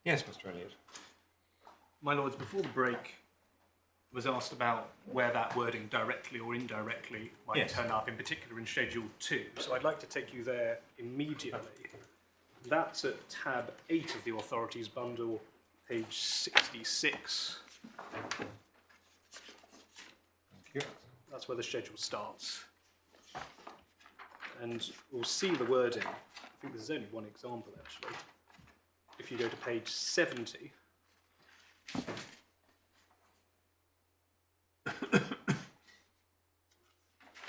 Yes, Mr. Elliott. My lords, before the break was asked about where that wording directly or indirectly might turn up, in particular in Schedule 2. So I'd like to take you there immediately. That's at tab 8 of the Authorities Bundle, page 66. Thank you. That's where the schedule starts. And we'll see the wording. I think there's only one example, actually. If you go to page 70,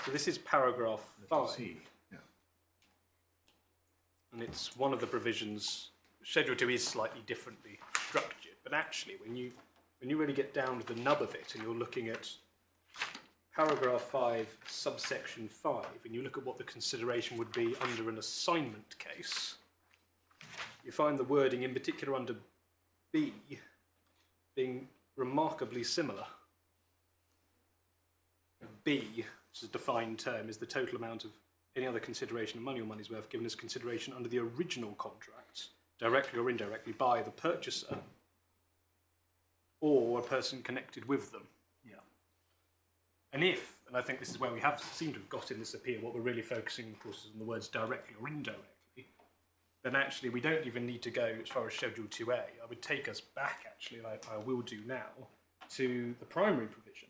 so this is paragraph 5, and it's one of the provisions. Schedule 2 is slightly differently structured, but actually when you really get down to the nub of it and you're looking at paragraph 5, subsection 5, and you look at what the consideration would be under an assignment case, you find the wording, in particular under B, being remarkably similar. B, which is a defined term, is the total amount of any other consideration of money or money's worth given as consideration under the original contract, directly or indirectly, by the purchaser or a person connected with them. Yeah. And if, and I think this is where we have seem to have got in this appeal, what we're really focusing, of course, is on the words directly or indirectly, then actually we don't even need to go as far as Schedule 2A. I would take us back, actually, like I will do now, to the primary provision,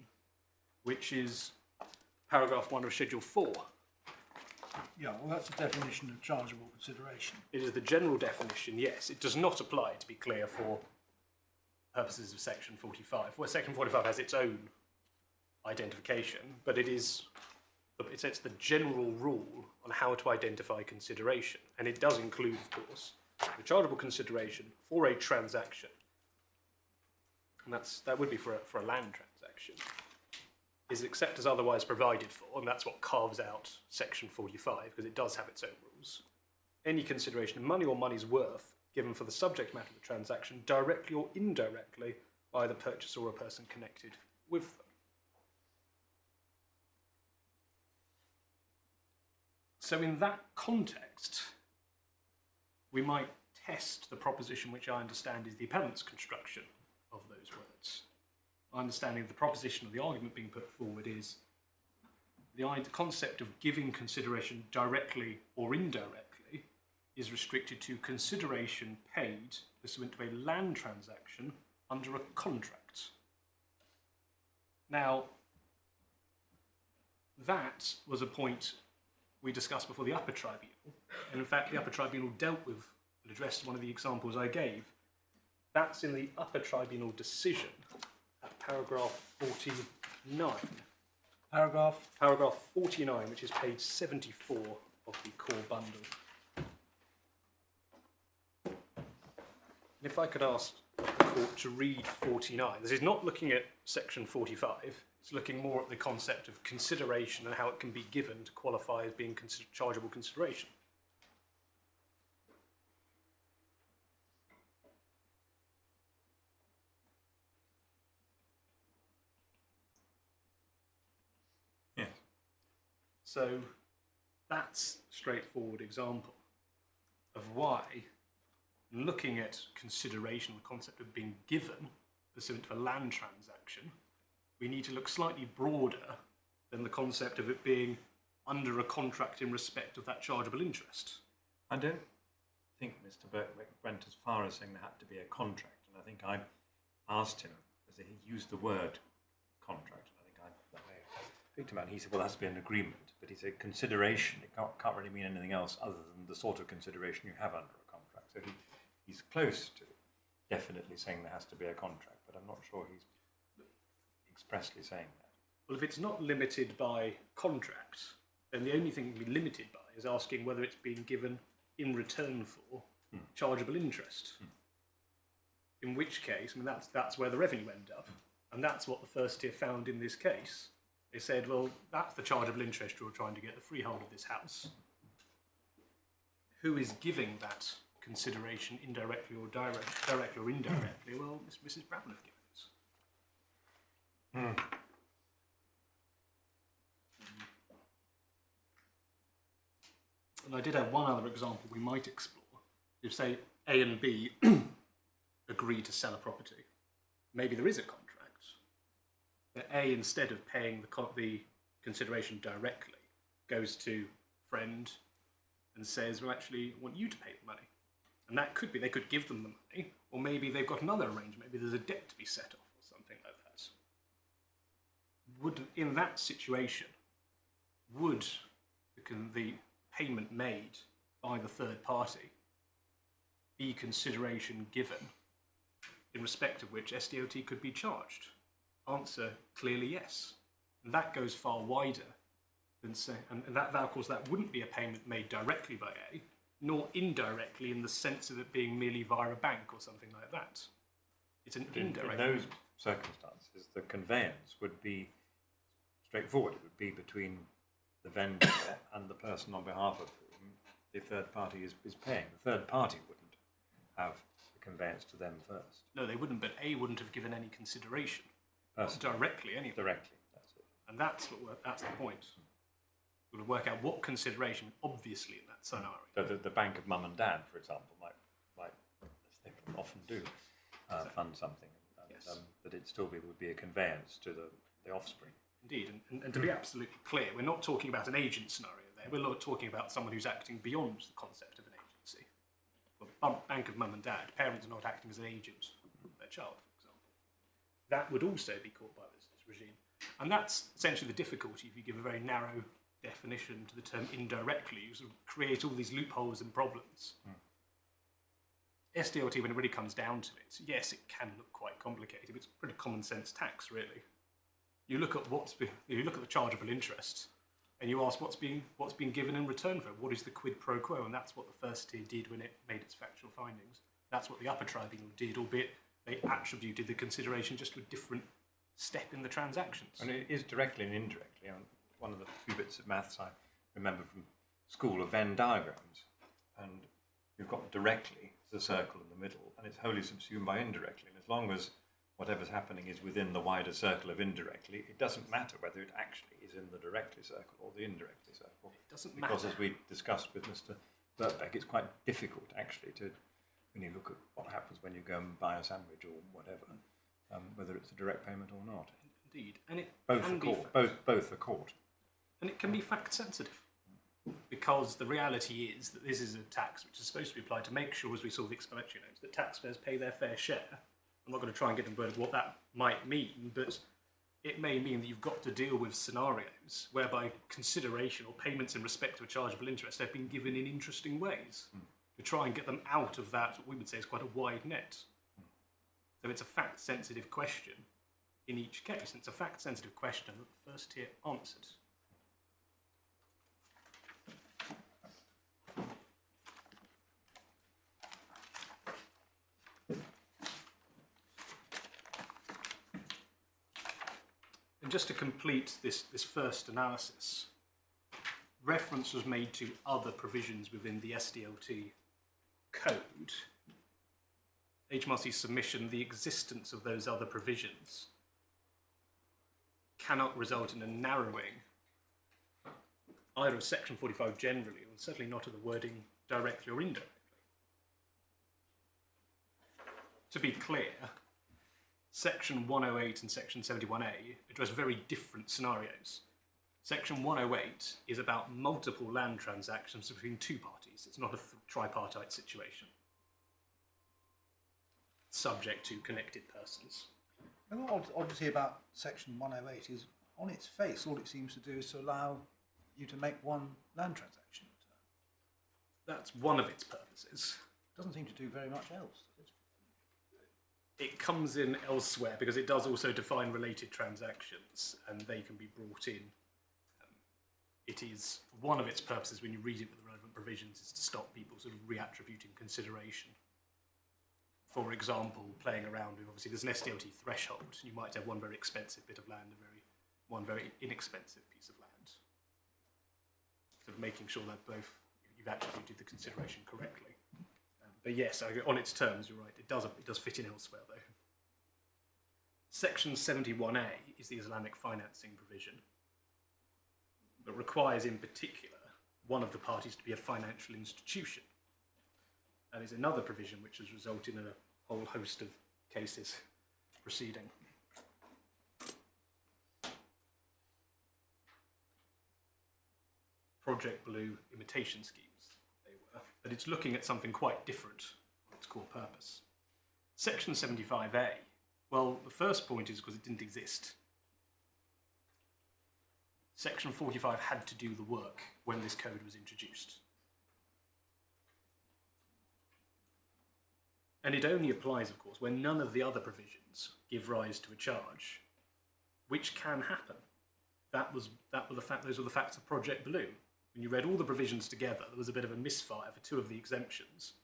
which is paragraph 1 of Schedule 4. Yeah, well, that's a definition of chargeable consideration. It is the general definition, yes. It does not apply, to be clear, for purposes of Section 45. Well, Section 45 has its own identification, but it's the general rule on how to identify consideration. And it does include, of course, the chargeable consideration for a transaction. And that would be for a land transaction. Is except as otherwise provided for, and that's what carves out Section 45, because it does have its own rules. Any consideration of money or money's worth given for the subject matter of the transaction, directly or indirectly, by the purchaser or a person connected with them. So in that context, we might test the proposition which I understand is the appellant's construction of those words. My understanding of the proposition of the argument being put forward is the concept of giving consideration directly or indirectly is restricted to consideration paid pursuant to a land transaction under a contract. Now, that was a point we discussed before the Upper Tribunal, and in fact the Upper Tribunal dealt with and addressed one of the examples I gave. That's in the Upper Tribunal decision at paragraph 49. Paragraph 49, which is page 74 of the core bundle. And if I could ask the court to read 49. This is not looking at section 45, it's looking more at the concept of consideration and how it can be given to qualify as being chargeable consideration. Yes. So that's a straightforward example of why, looking at consideration, the concept of being given pursuant to a land transaction, we need to look slightly broader than the concept of it being under a contract in respect of that chargeable interest. I don't think Mr. Birkbeck went as far as saying there had to be a contract, and I think I asked him, as he used the word contract, and I think I picked him out, and he said, well, there has to be an agreement, but he said consideration, it can't really mean anything else other than the sort of consideration you have under a contract. So he's close to definitely saying there has to be a contract, but I'm not sure he's expressly saying that. Well, if it's not limited by contract, then the only thing it can be limited by is asking whether it's being given in return for chargeable interest. In which case, I mean, that's where the revenue end up, and that's what the first tier found in this case. They said, well, that's the chargeable interest you're trying to get, the freehold of this house. Who is giving that consideration indirectly or directly or indirectly? Well, Mrs. Brown have given it. And I did have one other example we might explore. If, say, A and B agree to sell a property. Maybe there is a contract, but A, instead of paying the consideration directly, goes to friend and says, well, actually, I want you to pay the money. And that could be, they could give them the money, or maybe they've got another arrangement, maybe there's a debt to be set off or something like that. In that situation, would the payment made by the third party be consideration given in respect of which SDLT could be charged? Answer, clearly yes. And that goes far wider than saying, and that of course that wouldn't be a payment made directly by A, nor indirectly in the sense of it being merely via a bank or something like that. It's an indirect. In those circumstances, the conveyance would be straightforward. It would be between the vendor and the person on behalf of whom the third party is paying. The third party wouldn't have the conveyance to them first. No, they wouldn't, but A wouldn't have given any consideration. Not directly, anyway. Directly, that's it. And that's the point. We've got to work out what consideration, obviously, in that scenario. The bank of mum and dad, for example, might as they often do, fund something, Yes. but it still would be a conveyance to the offspring. Indeed, and to be absolutely clear, we're not talking about an agent scenario there. We're not talking about someone who's acting beyond the concept of an agency. Well, bank of mum and dad, parents are not acting as an agent of their child, for example. That would also be caught by this regime. And that's essentially the difficulty if you give a very narrow definition to the term indirectly. You sort of create all these loopholes and problems. SDLT, when it really comes down to it, yes, it can look quite complicated, but it's pretty common sense tax, really. You look at you look at the chargeable interest, and you ask what's being given in return for it. What is the quid pro quo? And that's what the first tier did when it made its factual findings. That's what the Upper Tribunal did, albeit they attributed the consideration just to a different step in the transactions. And it is directly and indirectly. One of the few bits of maths I remember from school are Venn diagrams, and you've got directly the circle in the middle, and it's wholly subsumed by indirectly. And as long as whatever's happening is within the wider circle of indirectly, it doesn't matter whether it actually is in the directly circle or the indirectly circle. It doesn't because matter. As we discussed with Mr. Birkbeck, it's quite difficult actually to, when you look at what happens when you go and buy a sandwich or whatever, whether it's a direct payment or not. Indeed, and it Both can are be caught. Both are caught. and it can be fact sensitive, because the reality is that this is a tax which is supposed to be applied to make sure, as we saw with the explanatory notes, that taxpayers pay their fair share. I'm not going to try and get into what that might mean, but it may mean that you've got to deal with scenarios whereby consideration or payments in respect to a chargeable interest have been given in interesting ways to try and get them out of that, what we would say is quite a wide net. So it's a fact-sensitive question in each case, and it's a fact-sensitive question that the first tier answered. And just to complete this first analysis, reference was made to other provisions within the SDLT code. HMRC's submission, the existence of those other provisions cannot result in a narrowing either of Section 45 generally, or certainly not of the wording directly or indirectly. To be clear, Section 108 and Section 71A address very different scenarios. Section 108 is about multiple land transactions between two parties. It's not a tripartite situation, subject to connected persons. And what odd to see about Section 108 is, on its face, all it seems to do is to allow you to make one land transaction return. That's one of its purposes. It doesn't seem to do very much else. It comes in elsewhere because it does also define related transactions, and they can be brought in. It is one of its purposes, when you read it with the relevant provisions, is to stop people sort of reattributing consideration. For example, playing around with, obviously there's an SDLT threshold. You might have one very expensive bit of land and one very inexpensive piece of land. Sort of making sure that both you've attributed the consideration correctly. But yes, on its terms, you're right, it does fit in elsewhere though. Section 71A is the Islamic financing provision, but requires in particular one of the parties to be a financial institution. That is another provision which has resulted in a whole host of cases proceeding. Project Blue imitation schemes, they were, but it's looking at something quite different on its core purpose. Section 75A, well, the first point is because it didn't exist. Section 45 had to do the work when this code was introduced. And it only applies, of course, when none of the other provisions give rise to a charge, which can happen. Those were the facts of Project Blue. When you read all the provisions together, there was a bit of a misfire for two of the exemptions.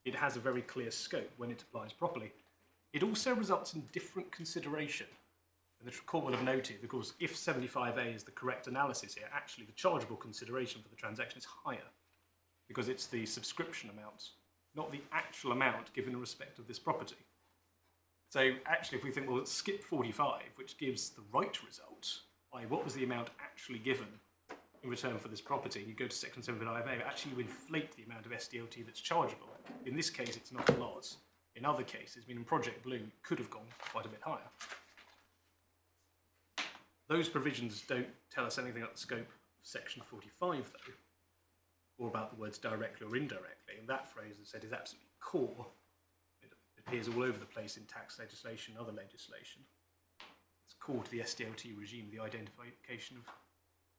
It has a very clear scope when it applies properly. It also results in different consideration. And the court will have noted, of course, if 75A is the correct analysis here, actually the chargeable consideration for the transaction is higher, because it's the subscription amount, not the actual amount given in respect of this property. So actually, if we think, well, let's skip 45, which gives the right result, i.e. what was the amount actually given in return for this property, and you go to section 75A, actually you inflate the amount of SDLT that's chargeable. In this case, it's not a lot. In other cases, meaning Project Blue could have gone quite a bit higher. Those provisions don't tell us anything about the scope of section 45, though, or about the words directly or indirectly. And that phrase, as I said, is absolutely core. It appears all over the place in tax legislation and other legislation. It's core to the SDLT regime, the identification of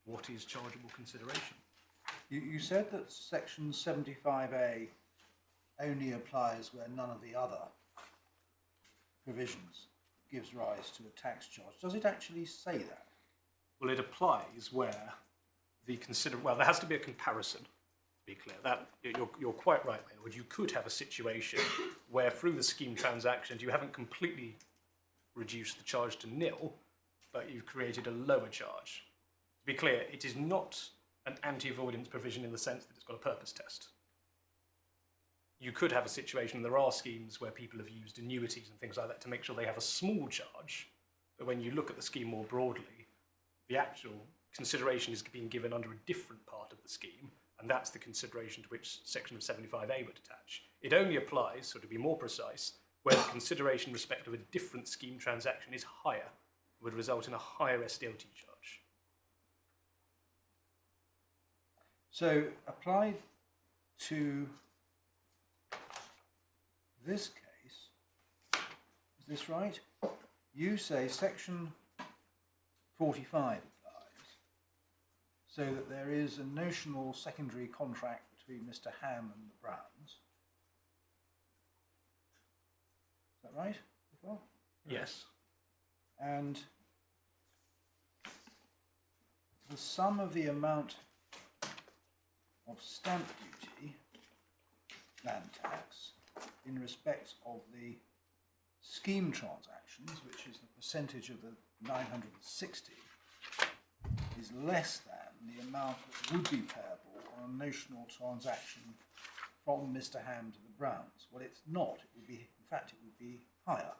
what is chargeable consideration. You said that section 75A only applies where none of the other provisions gives rise to a tax charge. Does it actually say that? Well, it applies where well, there has to be a comparison, to be clear. That you're quite right, Maynard. You could have a situation where through the scheme transactions you haven't completely reduced the charge to nil, but you've created a lower charge. To be clear, it is not an anti-avoidance provision in the sense that it's got a purpose test. You could have a situation, and there are schemes where people have used annuities and things like that to make sure they have a small charge, but when you look at the scheme more broadly, the actual consideration is being given under a different part of the scheme, and that's the consideration to which section of 75A would attach. It only applies, so to be more precise, where the consideration in respect of a different scheme transaction is higher, would result in a higher SDLT charge. So applied to this case, is this right? You say section 45 applies, so that there is a notional secondary contract between Mr. Ham and the Browns. Is that right? Well, Yes. and the sum of the amount of stamp duty, land tax, in respect of the scheme transactions, which is the percentage of the 960, is less than the amount that would be payable on a notional transaction from Mr. Ham to the Browns. Well, it's not. It would be, in fact, it would be higher.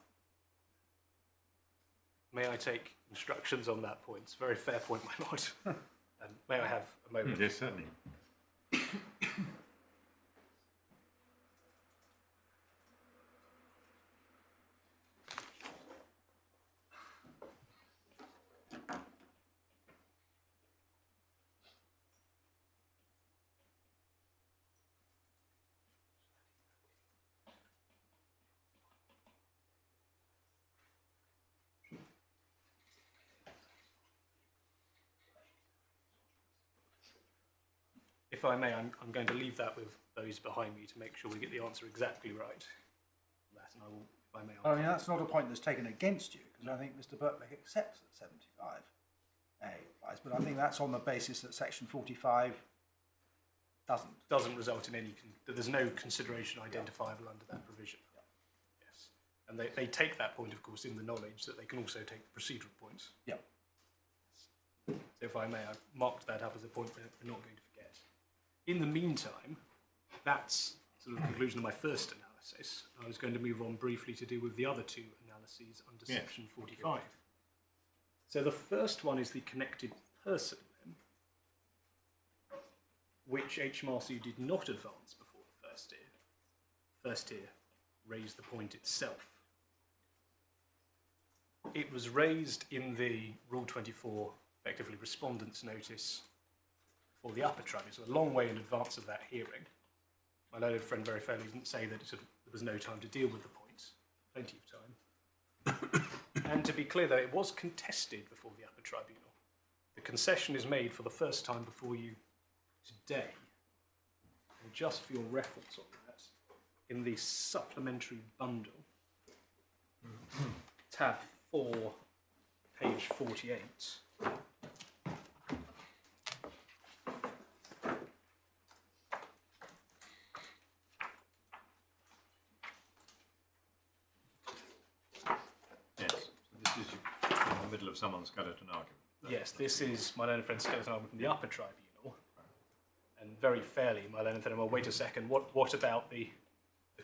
May I take instructions on that point? It's a very fair point, my lord. And may I have a moment? Yes, certainly. If I may, I'm going to leave that with those behind me to make sure we get the answer exactly right. That, and I will, if I may. I mean, that's not a point that's taken against you, because I think Mr. Birkbeck accepts that 75A applies, but I think that's on the basis that section 45 doesn't result in any, there's no consideration identifiable under that provision. Yes. And they take that point, of course, in the knowledge that they can also take the procedural points. Yeah. So if I may, I've marked that up as a point we're not going to forget. In the meantime, that's sort of the conclusion of my first analysis. I was going to move on briefly to do with the other two analyses under section 45. So the first one is the connected person limb, which HMRC did not advance before the first year first tier raised the point itself. It was raised in the Rule 24, effectively respondent's notice for the Upper Tribunal, so a long way in advance of that hearing. My learned friend very fairly didn't say that there was no time to deal with the points. Plenty of time. And to be clear, though, it was contested before the Upper Tribunal. The concession is made for the first time before you today. And just for your reference on that, in the supplementary bundle, tab 4, page 48. Of someone's skeleton argument. Yes, this is my learned friend's skeleton argument from the Upper Tribunal. And very fairly, my learned friend, well, wait a second, what about the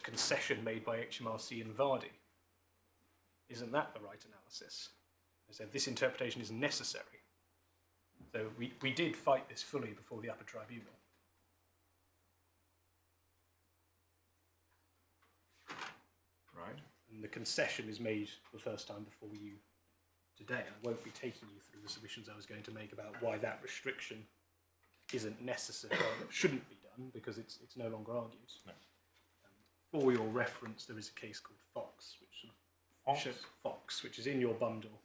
concession made by HMRC and Vardy? Isn't that the right analysis? I said this interpretation is necessary. So we did fight this fully before the Upper Tribunal. Right. And the concession is made the first time before you today. I won't be taking you through the submissions I was going to make about why that restriction isn't necessary, shouldn't be done, because it's no longer argued. No. For your reference, there is a case called Fox, which is in your bundle.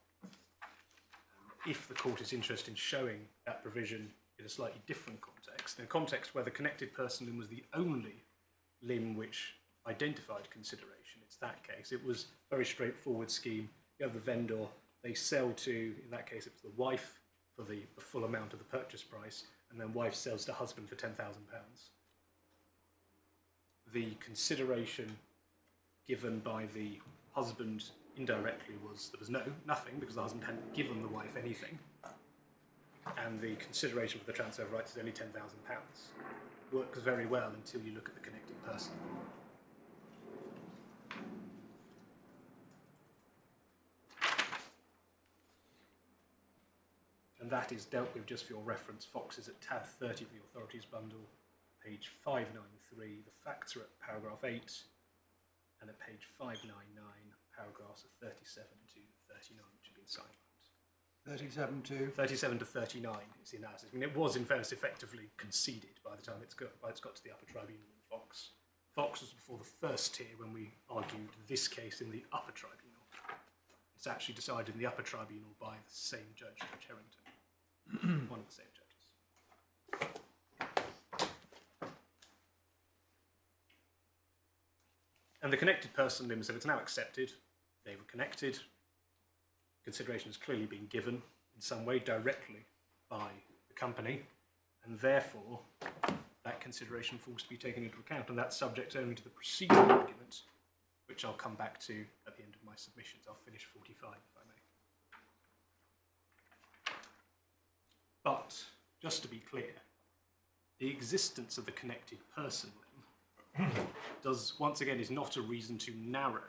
If the court is interested in showing that provision in a slightly different context, in a context where the connected person limb was the only limb which identified consideration, it's that case. It was a very straightforward scheme. You have the vendor. They sell to, in that case, it was the wife for the full amount of the purchase price, and then wife sells to husband for £10,000. The consideration given by the husband indirectly was there was nothing, because the husband hadn't given the wife anything, and the consideration for the transfer of rights is only £10,000. Works very well until you look at the connected person. And that is dealt with, just for your reference. Fox is at tab 30 of the authorities bundle, page 593. The facts are at paragraph 8, and at page 599, paragraphs of 37 to 39, which have been sidelined. 37 to? 37 to 39 is the analysis. I mean, it was, in fairness, effectively conceded by the time it's got to the Upper Tribunal in Fox. Fox was before the first tier when we argued this case in the Upper Tribunal. It's actually decided in the Upper Tribunal by the same judge, Judge Harrington. One of the same judges. And the connected person limb, so it's now accepted. They were connected. Consideration has clearly been given in some way directly by the company, and therefore that consideration falls to be taken into account, and that's subject only to the procedural argument, which I'll come back to at the end of my submissions. I'll finish 45 if I may. But, just to be clear, the existence of the connected person limb is not a reason to narrow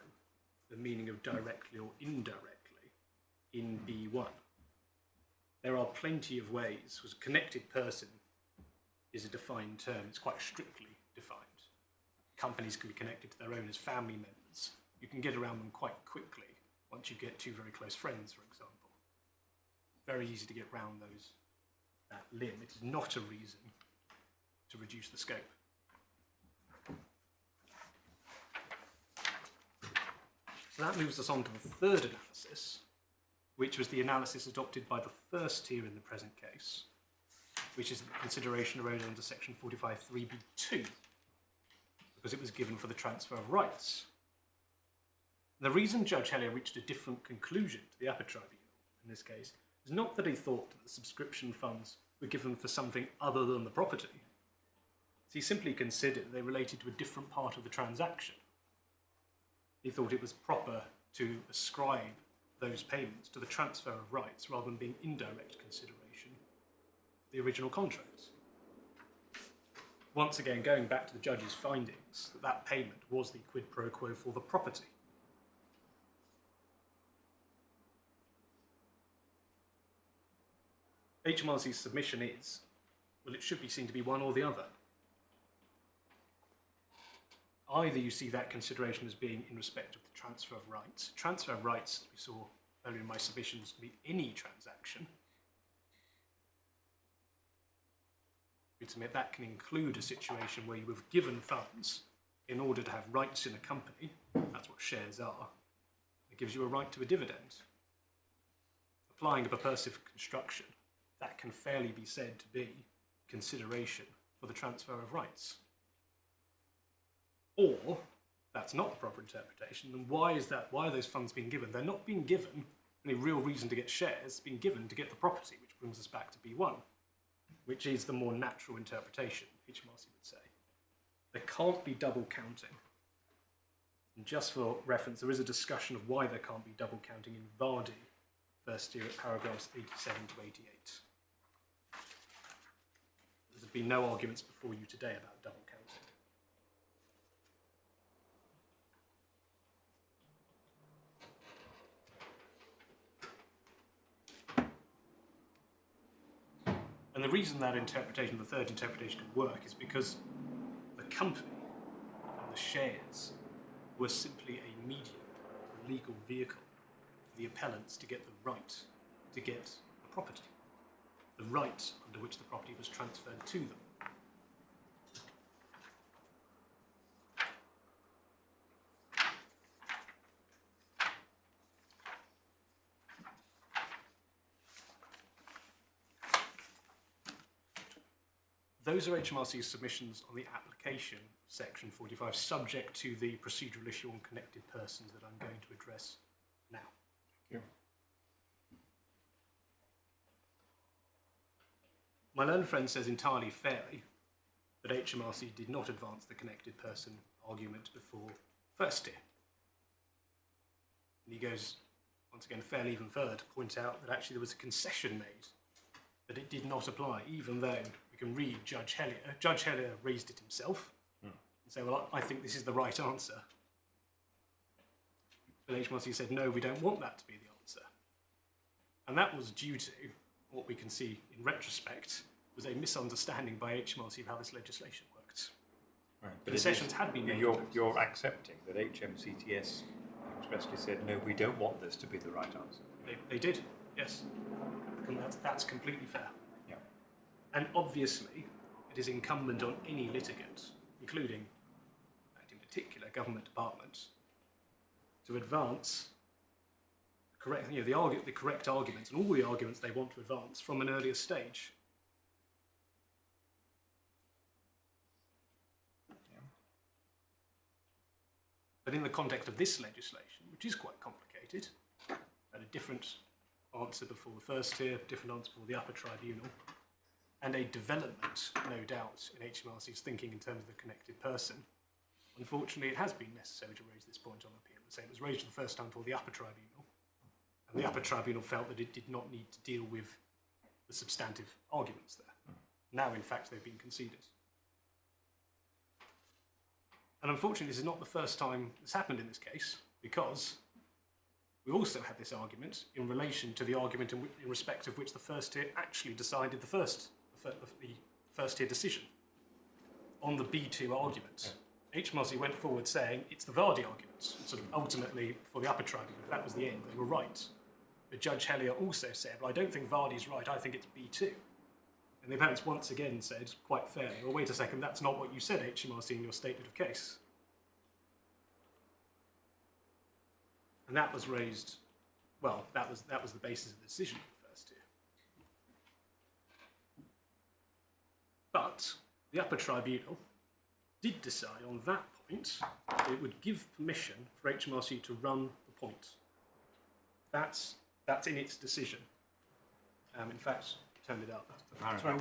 the meaning of directly or indirectly in B1. There are plenty of ways, because a connected person is a defined term, it's quite strictly defined. Companies can be connected to their owners, family members. You can get around them quite quickly once you get two very close friends, for example. Very easy to get around that limb. It is not a reason to reduce the scope. So that moves us on to the third analysis, which was the analysis adopted by the first tier in the present case, which is the consideration arose under section 45(3)(b)(2), because it was given for the transfer of rights. And the reason Judge Hellier reached a different conclusion to the Upper Tribunal in this case is not that he thought that the subscription funds were given for something other than the property. He simply considered they related to a different part of the transaction. He thought it was proper to ascribe those payments to the transfer of rights rather than being indirect consideration of the original contracts. Once again, going back to the judge's findings, that payment was the quid pro quo for the property. HMRC's submission is, well, it should be seen to be one or the other. either you see that consideration as being in respect of the transfer of rights. Transfer of rights, as we saw earlier in my submissions, can be any transaction. We'd submit that can include a situation where you have given funds in order to have rights in a company. That's what shares are. It gives you a right to a dividend. Applying a purposive construction, that can fairly be said to be consideration for the transfer of rights. Or, that's not the proper interpretation, then why is that? Why are those funds being given? They're not being given any real reason to get shares, being given to get the property, which brings us back to B1, which is the more natural interpretation, HMRC would say. There can't be double counting. And just for reference, there is a discussion of why there can't be double counting in Vardy, first year at paragraphs 87 to 88. There's been no arguments before you today about double counting. And the reason that interpretation, the third interpretation, can work is because the company and the shares were simply a medium, a legal vehicle for the appellants to get the right to get the property, the right under which the property was transferred to them. Those are HMRC's submissions on the application, section 45, subject to the procedural issue on connected persons that I'm going to address now. Thank you. My learned friend says entirely fairly that HMRC did not advance the connected person argument before first tier. And he goes, once again, fairly even further to point out that actually there was a concession made, that it did not apply, even though we can read Judge Hellier. Judge Hellier raised it himself and say, well, I think this is the right answer. But HMRC said, no, we don't want that to be the answer. And that was due to what we can see in retrospect was a misunderstanding by HMRC of how this legislation worked. Right, but Concessions had been made. You're accepting that HMCTS expressly said, no, we don't want this to be the right answer. They did, yes. And that's completely fair. Yeah. And obviously, it is incumbent on any litigant, including, in particular, government departments, to advance the correct arguments and all the arguments they want to advance from an earlier stage. Yeah. But in the context of this legislation, which is quite complicated, and a different answer before the first tier, different answer before the Upper Tribunal, and a development, no doubt, in HMRC's thinking in terms of the connected person, unfortunately it has been necessary to raise this point on appeal. So it was raised for the first time before the Upper Tribunal, and the Upper Tribunal felt that it did not need to deal with the substantive arguments there. Now, in fact, they've been conceded. And unfortunately, this is not the first time this happened in this case, because we also had this argument in relation to the argument in respect of which the first tier actually decided the first tier decision on the B2 argument. HMRC went forward saying it's the Vardy argument. Sort of ultimately, for the Upper Tribunal, if that was the end, they were right. But Judge Hellier also said, well, I don't think Vardy's right, I think it's B2. And the appellants once again said, quite fairly, well, wait a second, that's not what you said, HMRC, in your statement of case. And that was raised, well, that was the basis of the decision of the first tier. But the Upper Tribunal did decide on that point that it would give permission for HMRC to run the point. That's in its decision. In fact, turn it up. Sorry,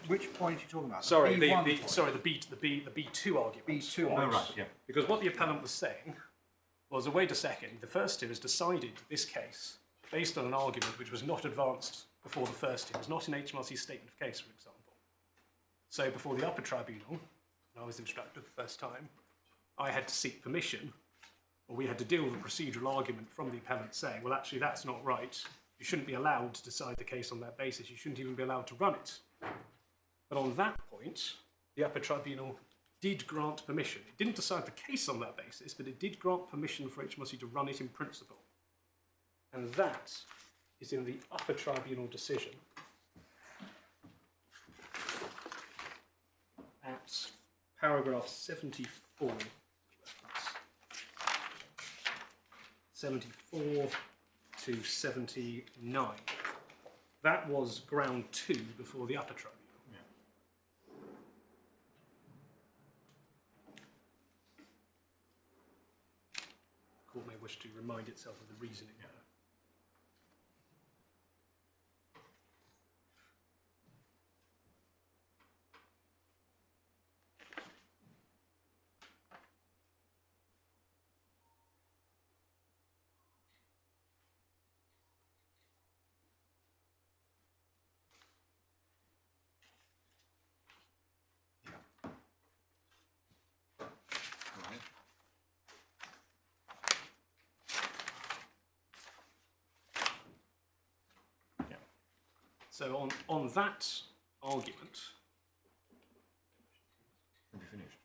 which point are you talking about? Sorry, the B1 point? sorry, the B2 argument. B2 Oh, argument. right, yeah. Because what the appellant was saying was, wait a second, the first tier has decided this case based on an argument which was not advanced before the first tier. It was not in HMRC's statement of case, for example. So before the Upper Tribunal, when I was instructed the first time, I had to seek permission, or we had to deal with a procedural argument from the appellant saying, well, actually, that's not right. You shouldn't be allowed to decide the case on that basis. You shouldn't even be allowed to run it. But on that point, the Upper Tribunal did grant permission. It didn't decide the case on that basis, but it did grant permission for HMRC to run it in principle. And that is in the Upper Tribunal decision at paragraph 74. 74 to 79. That was ground 2 before the Upper Tribunal. Yeah. The court may wish to remind itself of the reasoning. Yeah. Right. Yeah. So on that argument, Have you finished?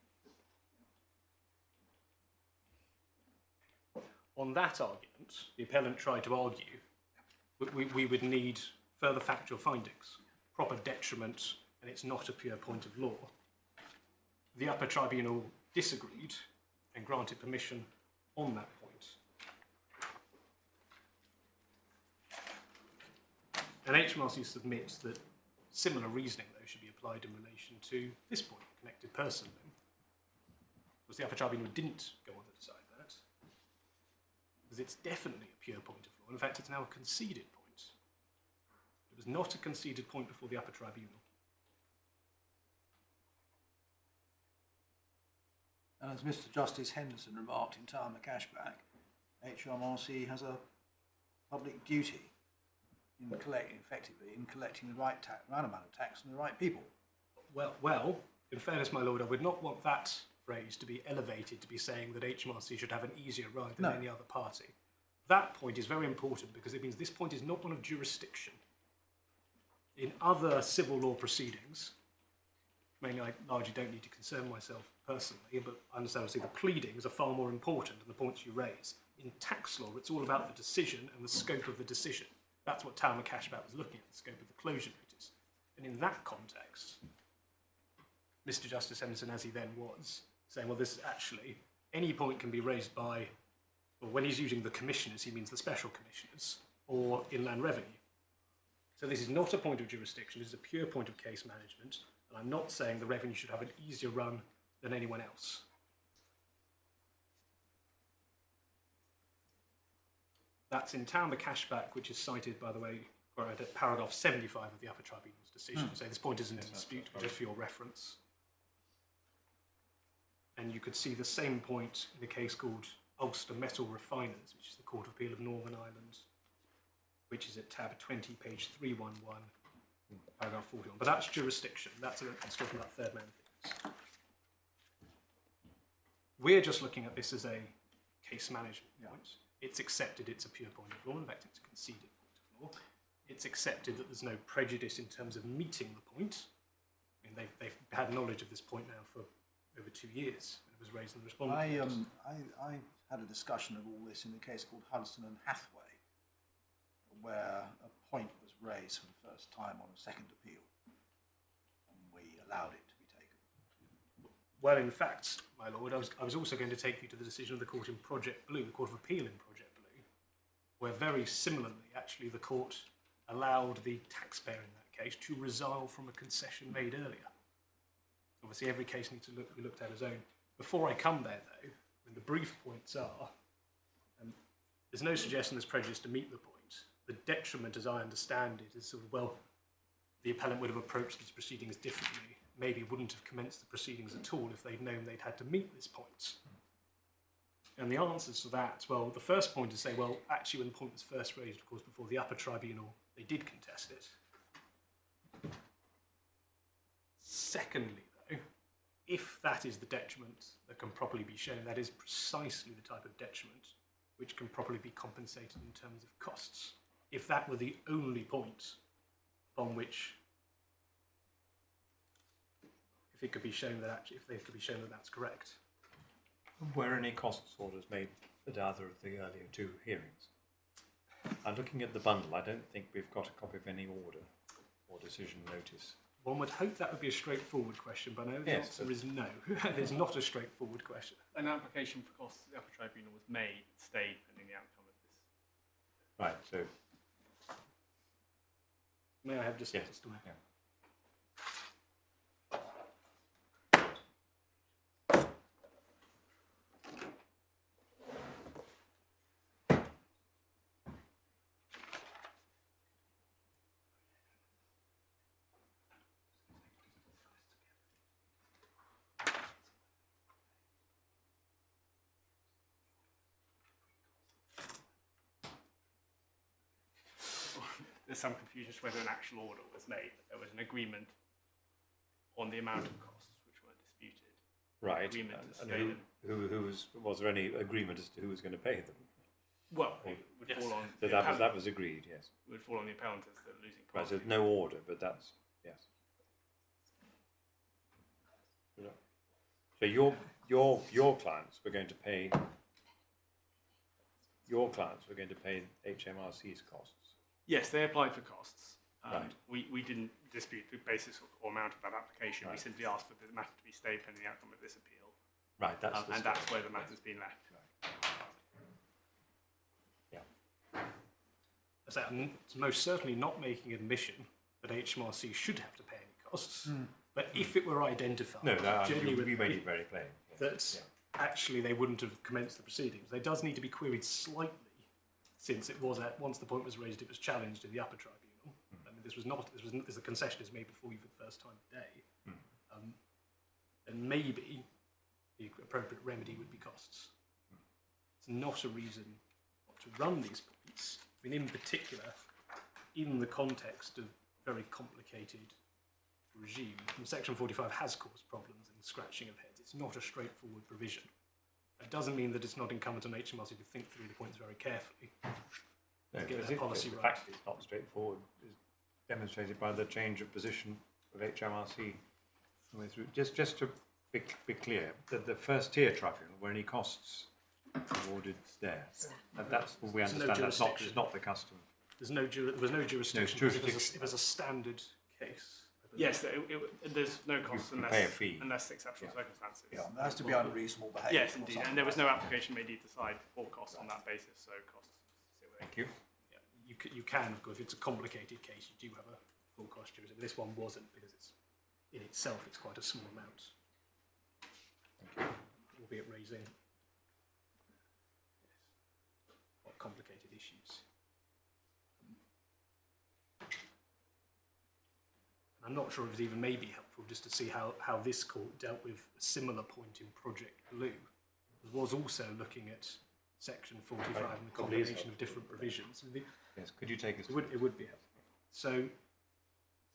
on that argument, the appellant tried to argue we would need further factual findings, proper detriment, and it's not a pure point of law. The Upper Tribunal disagreed and granted permission on that point. And HMRC submits that similar reasoning, though, should be applied in relation to this point, connected person. Because the Upper Tribunal didn't go on to decide that, because it's definitely a pure point of law. In fact, it's now a conceded point. It was not a conceded point before the Upper Tribunal. And as Mr. Justice Henderson remarked in Tower Cashback, HMRC has a public duty in collecting the right amount of tax from the right people. Well, in fairness, my lord, I would not want that phrase to be elevated to be saying that HMRC should have an easier ride than any other party. That point is very important because it means this point is not one of jurisdiction. In other civil law proceedings, mainly I largely don't need to concern myself personally, but I understand obviously the pleadings are far more important than the points you raise. In tax law, it's all about the decision and the scope of the decision. That's what Tower Cashback was looking at, the scope of the closure notice. And in that context, Mr. Justice Henderson, as he then was, saying, well, this actually, any point can be raised by, well, when he's using the commissioners, he means the special commissioners, or inland revenue. So this is not a point of jurisdiction, this is a pure point of case management, and I'm not saying the revenue should have an easier run than anyone else. That's in Tower Cashback, which is cited, by the way, at paragraph 75 of the Upper Tribunal's decision. So this point isn't in dispute, but just for your reference. And you could see the same point in a case called Ulster Metal Refiners, which is the Court of Appeal of Northern Ireland, which is at tab 20, page 311, paragraph 41. But that's jurisdiction. That's talking about third man things. We're just looking at this as a case management point. It's accepted it's a pure point of law. In fact, it's a conceded point of law. It's accepted that there's no prejudice in terms of meeting the point. I mean, they've had knowledge of this point now for over 2 years. It was raised in the respondent. I had a discussion of all this in a case called Hudson and Hathaway, where a point was raised for the first time on a second appeal, and we allowed it to be taken. Well, in fact, my lord, I was also going to take you to the decision of the court in Project Blue, the Court of Appeal in Project Blue, where very similarly, actually, the court allowed the taxpayer in that case to resile from a concession made earlier. Obviously, every case needs to be looked at as own. Before I come there, though, when the brief points are, there's no suggestion there's prejudice to meet the point. The detriment, as I understand it, is sort of, well, the appellant would have approached these proceedings differently, maybe wouldn't have commenced the proceedings at all if they'd known they'd had to meet this point. And the answers to that, well, the first point is say, well, actually when the point was first raised, of course, before the Upper Tribunal, they did contest it. Secondly, though, if that is the detriment that can properly be shown, that is precisely the type of detriment which can properly be compensated in terms of costs. If that were the only point upon which, if it could be shown that actually, if they could be shown that that's correct. Were any costs orders made at either of the earlier two hearings? I'm looking at the bundle. I don't think we've got a copy of any order or decision notice. One would hope that would be a straightforward question, but I know the Yes, answer is no. It's not a straightforward question. An application for costs to the Upper Tribunal was made, stayed pending the outcome of this. Right, so, May I have just yes. just a moment? Yeah. There's some confusion as to whether an actual order was made. There was an agreement on the amount of costs which weren't disputed. Right, Agreement to and stay was there any agreement as to who was going to pay them? Well, it would fall on So the that appellant. was agreed, yes. It would fall on the appellant as the losing Right, party. so no order, but that's, yes. So your clients were going to pay, HMRC's costs? Yes, they applied for costs. Right. We didn't dispute the basis or amount of that application. We Right. simply asked for the matter to be stayed pending the outcome of this appeal. Right, that's the And that's stage. where the matter's been left. Yeah. As I say, it's most certainly not making an admission that HMRC should have to pay any costs. But if it were identified, No, genuinely, we made it very plain. Yes. that actually they wouldn't have commenced the proceedings, they does need to be queried slightly, since it was once the point was raised, it was challenged in the Upper Tribunal. I mean, this a concession is made before you for the first time today. And maybe the appropriate remedy would be costs. It's not a reason not to run these points. I mean, in particular, in the context of very complicated regime, and Section 45 has caused problems in scratching of heads. It's not a straightforward provision. That doesn't mean that it's not incumbent on HMRC to think through the points very carefully. No, Get because that policy the right. fact it's not straightforward is demonstrated by the change of position of HMRC the way through. Just to be clear, that the first tier tribunal, were any costs awarded there? That's what we There's no understand. That's jurisdiction. not the custom. There was no jurisdiction. jurisdiction. It was a standard case. Yes, there's no costs You unless, pay a fee. unless exceptional circumstances. It has to be unreasonable behaviour. Yes, indeed. And there was no application made either side for costs on that basis, so costs. Thank you. Yeah, you can, of course, if it's a complicated case, you do have a full cost jurisdiction. But this one wasn't, because it's in itself it's quite a small amount. Albeit raising quite complicated issues. I'm not sure if it even may be helpful just to see how this court dealt with a similar point in Project Blue. It was also looking at Section 45 and the Probably is combination of different provisions. Yes, could you take us It would be helpful. So,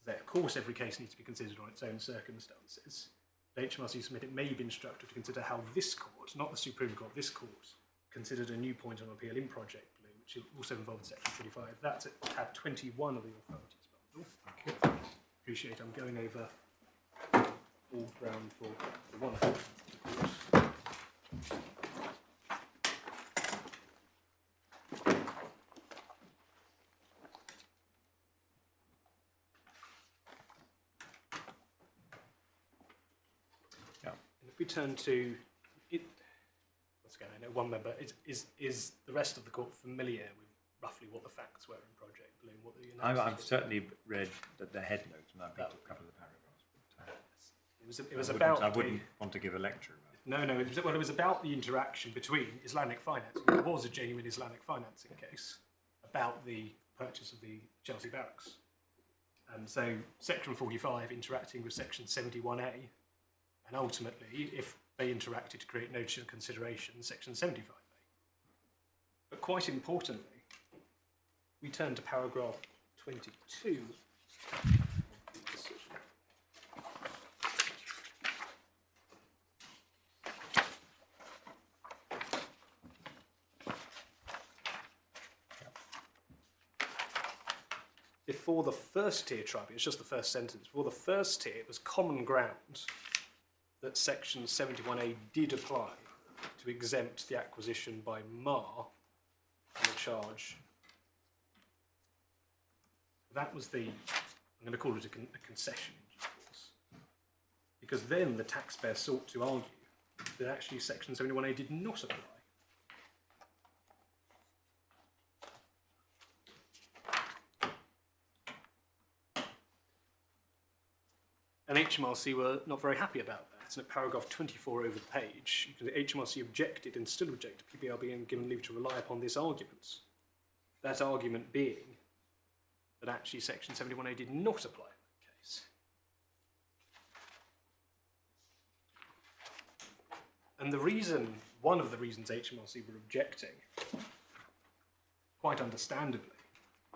of course, every case needs to be considered on its own circumstances. The HMRC submit it may be instructed to consider how this court, not the Supreme Court, this court, considered a new point on appeal in Project Blue, which also involved Section 45. That's at tab 21 of the authorities bundle. Appreciate I'm going over all ground for one of them, of course. And if we turn to it, once again, I know one member is the rest of the court familiar with roughly what the facts were in Project Blue? What the analysis I've was? certainly read the head note, and I've picked up a couple of the paragraphs. But, It was about. I wouldn't want to give a lecture about it. No. It was about the interaction between Islamic financing. It was a genuine Islamic financing case about the purchase of the Chelsea barracks, and so Section 45 interacting with Section 71A, and ultimately, if they interacted to create notice of consideration, Section 75A. But quite importantly, we turn to paragraph 22. Before the first tier tribunal, it's just the first sentence, before the first tier, it was common ground that Section 71A did apply to exempt the acquisition by Mar from a charge. That was the, I'm going to call it a concession, of course, because then the taxpayer sought to argue that actually Section 71A did not apply. And HMRC were not very happy about that. And at paragraph 24 over the page, you can, HMRC objected and still object to PBR being given leave to rely upon this argument. That argument being that actually Section 71A did not apply in that case. And the reason, one of the reasons HMRC were objecting, quite understandably,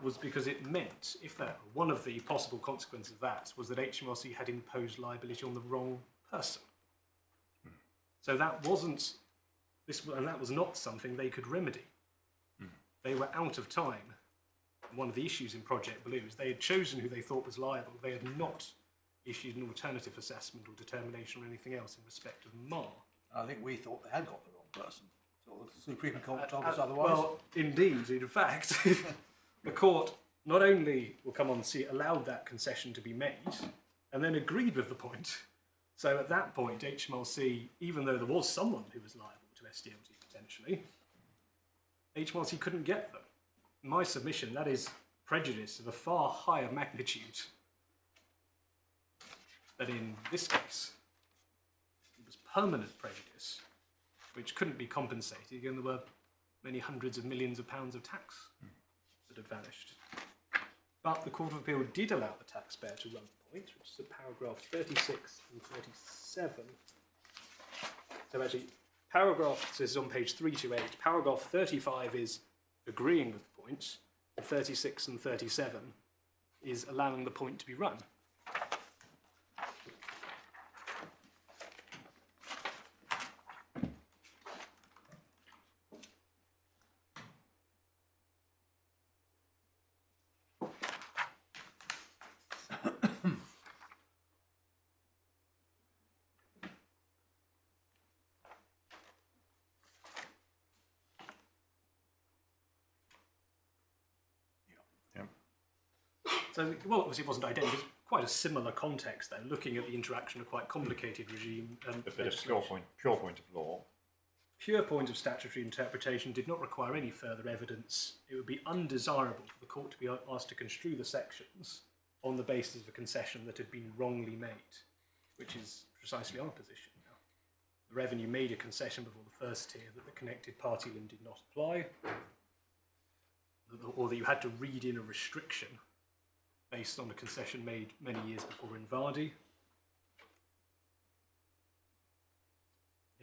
was because it meant, if that, one of the possible consequences of that was that HMRC had imposed liability on the wrong person. So that wasn't, and that was not something they could remedy. They were out of time. And one of the issues in Project Blue is they had chosen who they thought was liable. They had not issued an alternative assessment or determination or anything else in respect of Mar. I think we thought they had got the wrong person. So the Supreme Court told us otherwise. Well, indeed, in fact, the court not only will come on and see allowed that concession to be made, and then agreed with the point. So at that point, HMRC, even though there was someone who was liable to SDLT potentially, HMRC couldn't get them. My submission, that is prejudice of a far higher magnitude than in this case. It was permanent prejudice, which couldn't be compensated, and there were many hundreds of millions of pounds of tax that had vanished. But the Court of Appeal did allow the taxpayer to run the point, which is at paragraph 36 and 37. So actually, paragraph, so this is on page 328, paragraph 35 is agreeing with the point, and 36 and 37 is allowing the point to be run. So, well, obviously it wasn't identical. It's quite a similar context then, looking at the interaction of quite complicated regime and But a pure point of law. Pure point of statutory interpretation did not require any further evidence. It would be undesirable for the court to be asked to construe the sections on the basis of a concession that had been wrongly made, which is precisely our position now. The revenue made a concession before the first tier that the connected party limit did not apply, or that you had to read in a restriction based on a concession made many years before in Vardy.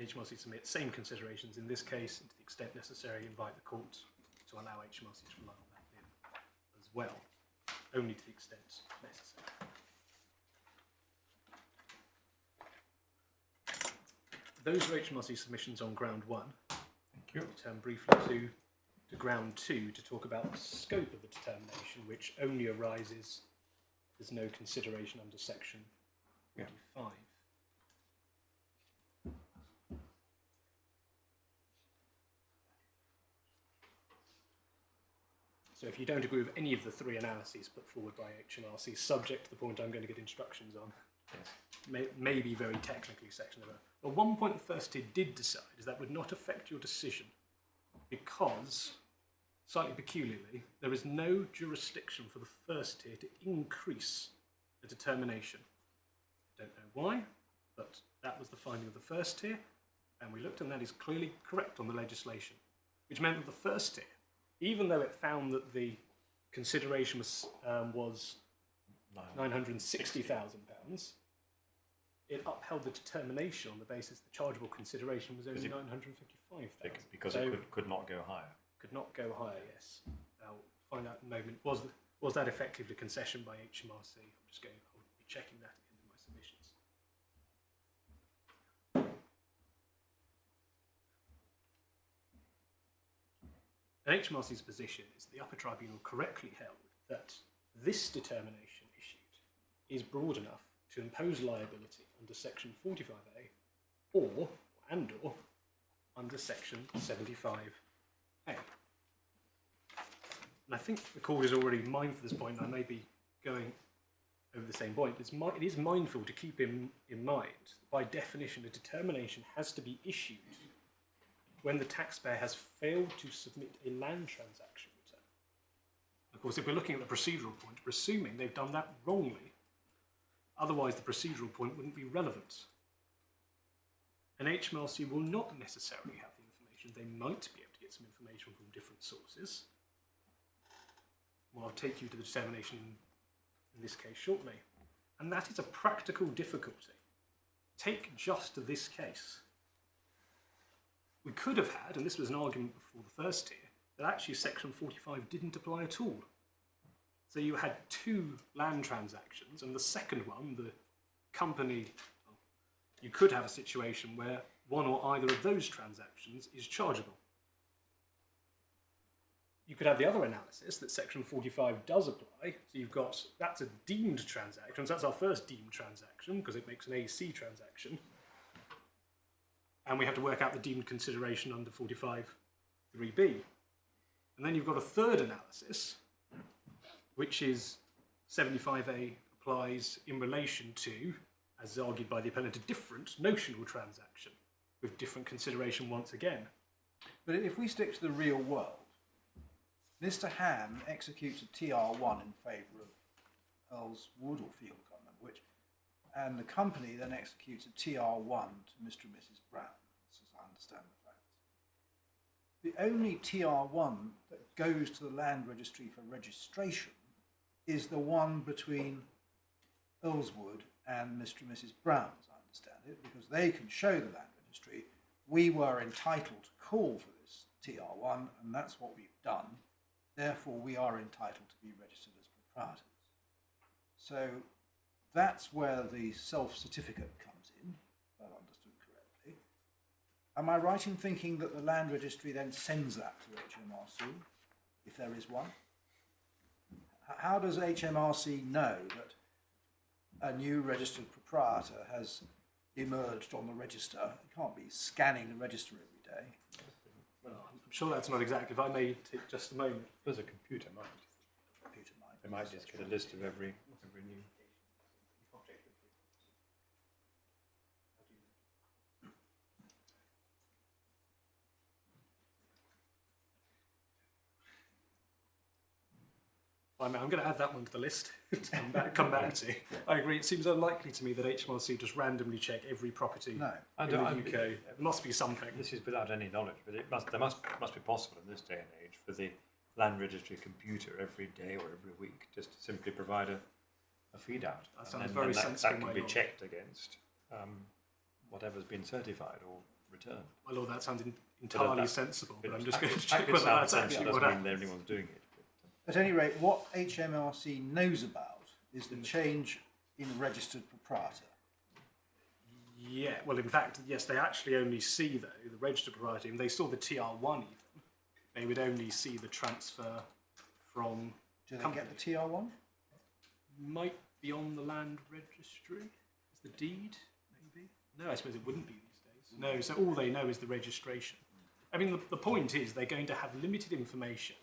HMRC submit same considerations in this case, and to the extent necessary, invite the court to allow HMRC to rely on that limit as well, only to the extent necessary. Those are HMRC submissions on ground 1. Thank you. I'll turn briefly to ground 2 to talk about the scope of the determination, which only arises if there's no consideration under section 45. So if you don't agree with any of the 3 analyses put forward by HMRC, subject to the point I'm going to get instructions on, may be very technically sectional. But one point the first tier did decide is that would not affect your decision because, slightly peculiarly, there is no jurisdiction for the first tier to increase the determination. Don't know why, but that was the finding of the first tier, and we looked and that is clearly correct on the legislation, which meant that the first tier, even though it found that the consideration was £960,000, it upheld the determination on the basis the chargeable consideration was only £955,000. Because it could not go higher. Could not go higher, yes. I'll find out in a moment. Was that effectively a concession by HMRC? I'll be checking that at the end of my submissions. And HMRC's position is the Upper Tribunal correctly held that this determination issued is broad enough to impose liability under section 45A or under section 75A. And I think the court is already mindful of this point, and I may be going over the same point. It is mindful to keep in mind that by definition a determination has to be issued when the taxpayer has failed to submit a land transaction return. Of course, if we're looking at the procedural point, we're assuming they've done that wrongly. Otherwise, the procedural point wouldn't be relevant. An HMRC will not necessarily have the information. They might be able to get some information from different sources. Well, I'll take you to the determination in this case shortly. And that is a practical difficulty. Take just this case. We could have had, and this was an argument before the first tier, that actually section 45 didn't apply at all. So you had two land transactions, and the second one, the company, you could have a situation where one or either of those transactions is chargeable. You could have the other analysis that section 45 does apply. So you've got, that's a deemed transaction. So that's our first deemed transaction because it makes an AC transaction. And we have to work out the deemed consideration under 45(3)(b). And then you've got a third analysis, which is 75A applies in relation to, as argued by the appellant, a different notional transaction with different consideration once again. But if we stick to the real world, Mr. Ham executes a TR1 in favour of Earl's Wood or Field, I can't remember which, and the company then executes a TR1 to Mr. and Mrs. Brown, as I understand the facts. The only TR1 that goes to the land registry for registration is the one between Earlswood and Mr. and Mrs. Brown, as I understand it, because they can show the land registry we were entitled to call for this TR1, and that's what we've done. Therefore, we are entitled to be registered as proprietors. So that's where the self-certificate comes in, if I've understood correctly. Am I right in thinking that the land registry then sends that to HMRC, if there is one? How does HMRC know that a new registered proprietor has emerged on the register? It can't be scanning the register every day. Well, I'm sure that's not exactly. If I may take just a moment. There's a computer might. They might just get a list of every new. I'm going to add that one to the list to come back to. I agree. It seems unlikely to me that HMRC just randomly check every property in the UK. There must be something. This is without any knowledge, but there must be possible in this day and age for the land registry computer every day or every week just to simply provide a feed out. That sounds very sensible. That can be checked against whatever's been certified or returned. My lord, that sounds entirely sensible, but I'm just going to check check whether that's actually what happens. Everyone's doing it. At any rate, what HMRC knows about is the change in registered proprietor. Yeah, well, in fact, yes, they actually only see, though, the registered proprietor, and they saw the TR1 even. They would only see the transfer from Do they company. get the TR1? Might be on the land registry. Is the deed, maybe? No, I suppose it wouldn't be these days. No, so all they know is the registration. I mean, the point is they're going to have limited information.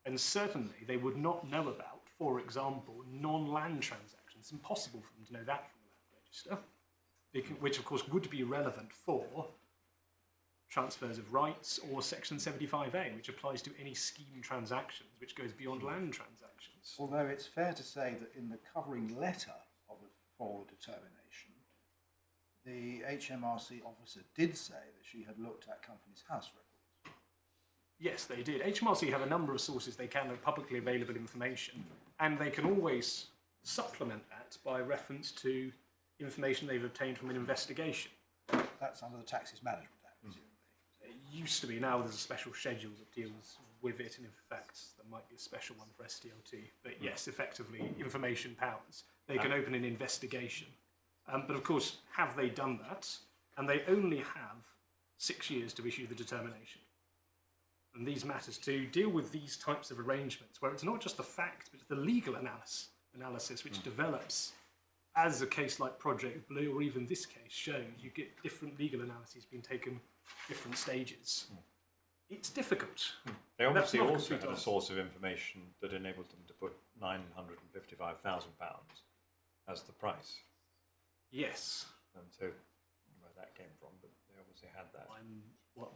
And certainly they would not know about, for example, non-land transactions. It's impossible for them to know that from the land register, which of course would be relevant for transfers of rights or section 75A, which applies to any scheme transactions, which goes beyond land transactions. Although it's fair to say that in the covering letter of a forward determination, the HMRC officer did say that she had looked at company's house records. Yes, they did. HMRC have a number of sources they can of publicly available information, and they can always supplement that by reference to information they've obtained from an investigation. That's under the Taxes Management Act, presumably. It used to be. Now there's a special schedule that deals with it, and in fact there might be a special one for SDLT. But yes, effectively, information powers. They can open an investigation. But of course, have they done that? And they only have 6 years to issue the determination. And these matters to deal with these types of arrangements, where it's not just the fact, but the legal analysis which develops as a case like Project Blue, or even this case shows, you get different legal analyses being taken different stages. It's difficult. They obviously not a also complete had a answer. source of information that enabled them to put £955,000 as the price. Yes. And so where that came from, but they obviously had that.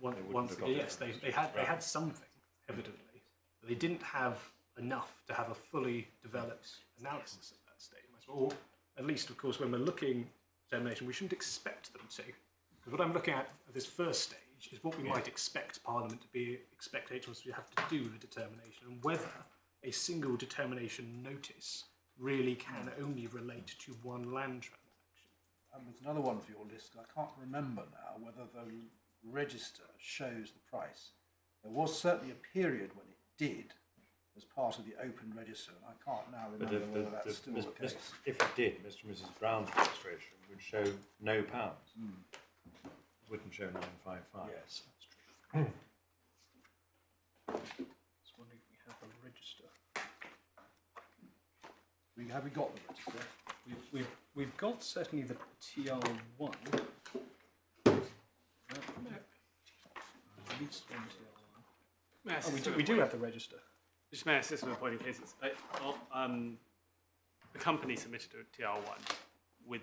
Once wouldn't have got again, it yes, from they Mr. had something, evidently. But they didn't have enough to have a fully developed analysis at that stage. Or at least, of course, when we're looking at determination, we shouldn't expect them to. Because what I'm looking at this first stage is what we might expect Parliament to be, expect HMRC to have to do with a determination, and whether a single determination notice really can only relate to one land transaction. There's another one for your list. I can't remember now whether the register shows the price. There was certainly a period when it did, as part of the open register, and I can't now remember whether that's still the case. If it did, Mr. and Mrs. Brown's registration would show no pounds. Wouldn't show 955. Yes, that's true. Just wondering if we have a register. Have we got the register? We've got certainly the TR1. At least one TR1. May I Oh, assist with we a do point? have the register. Just may I assist with a point in cases. The company submitted a TR1 with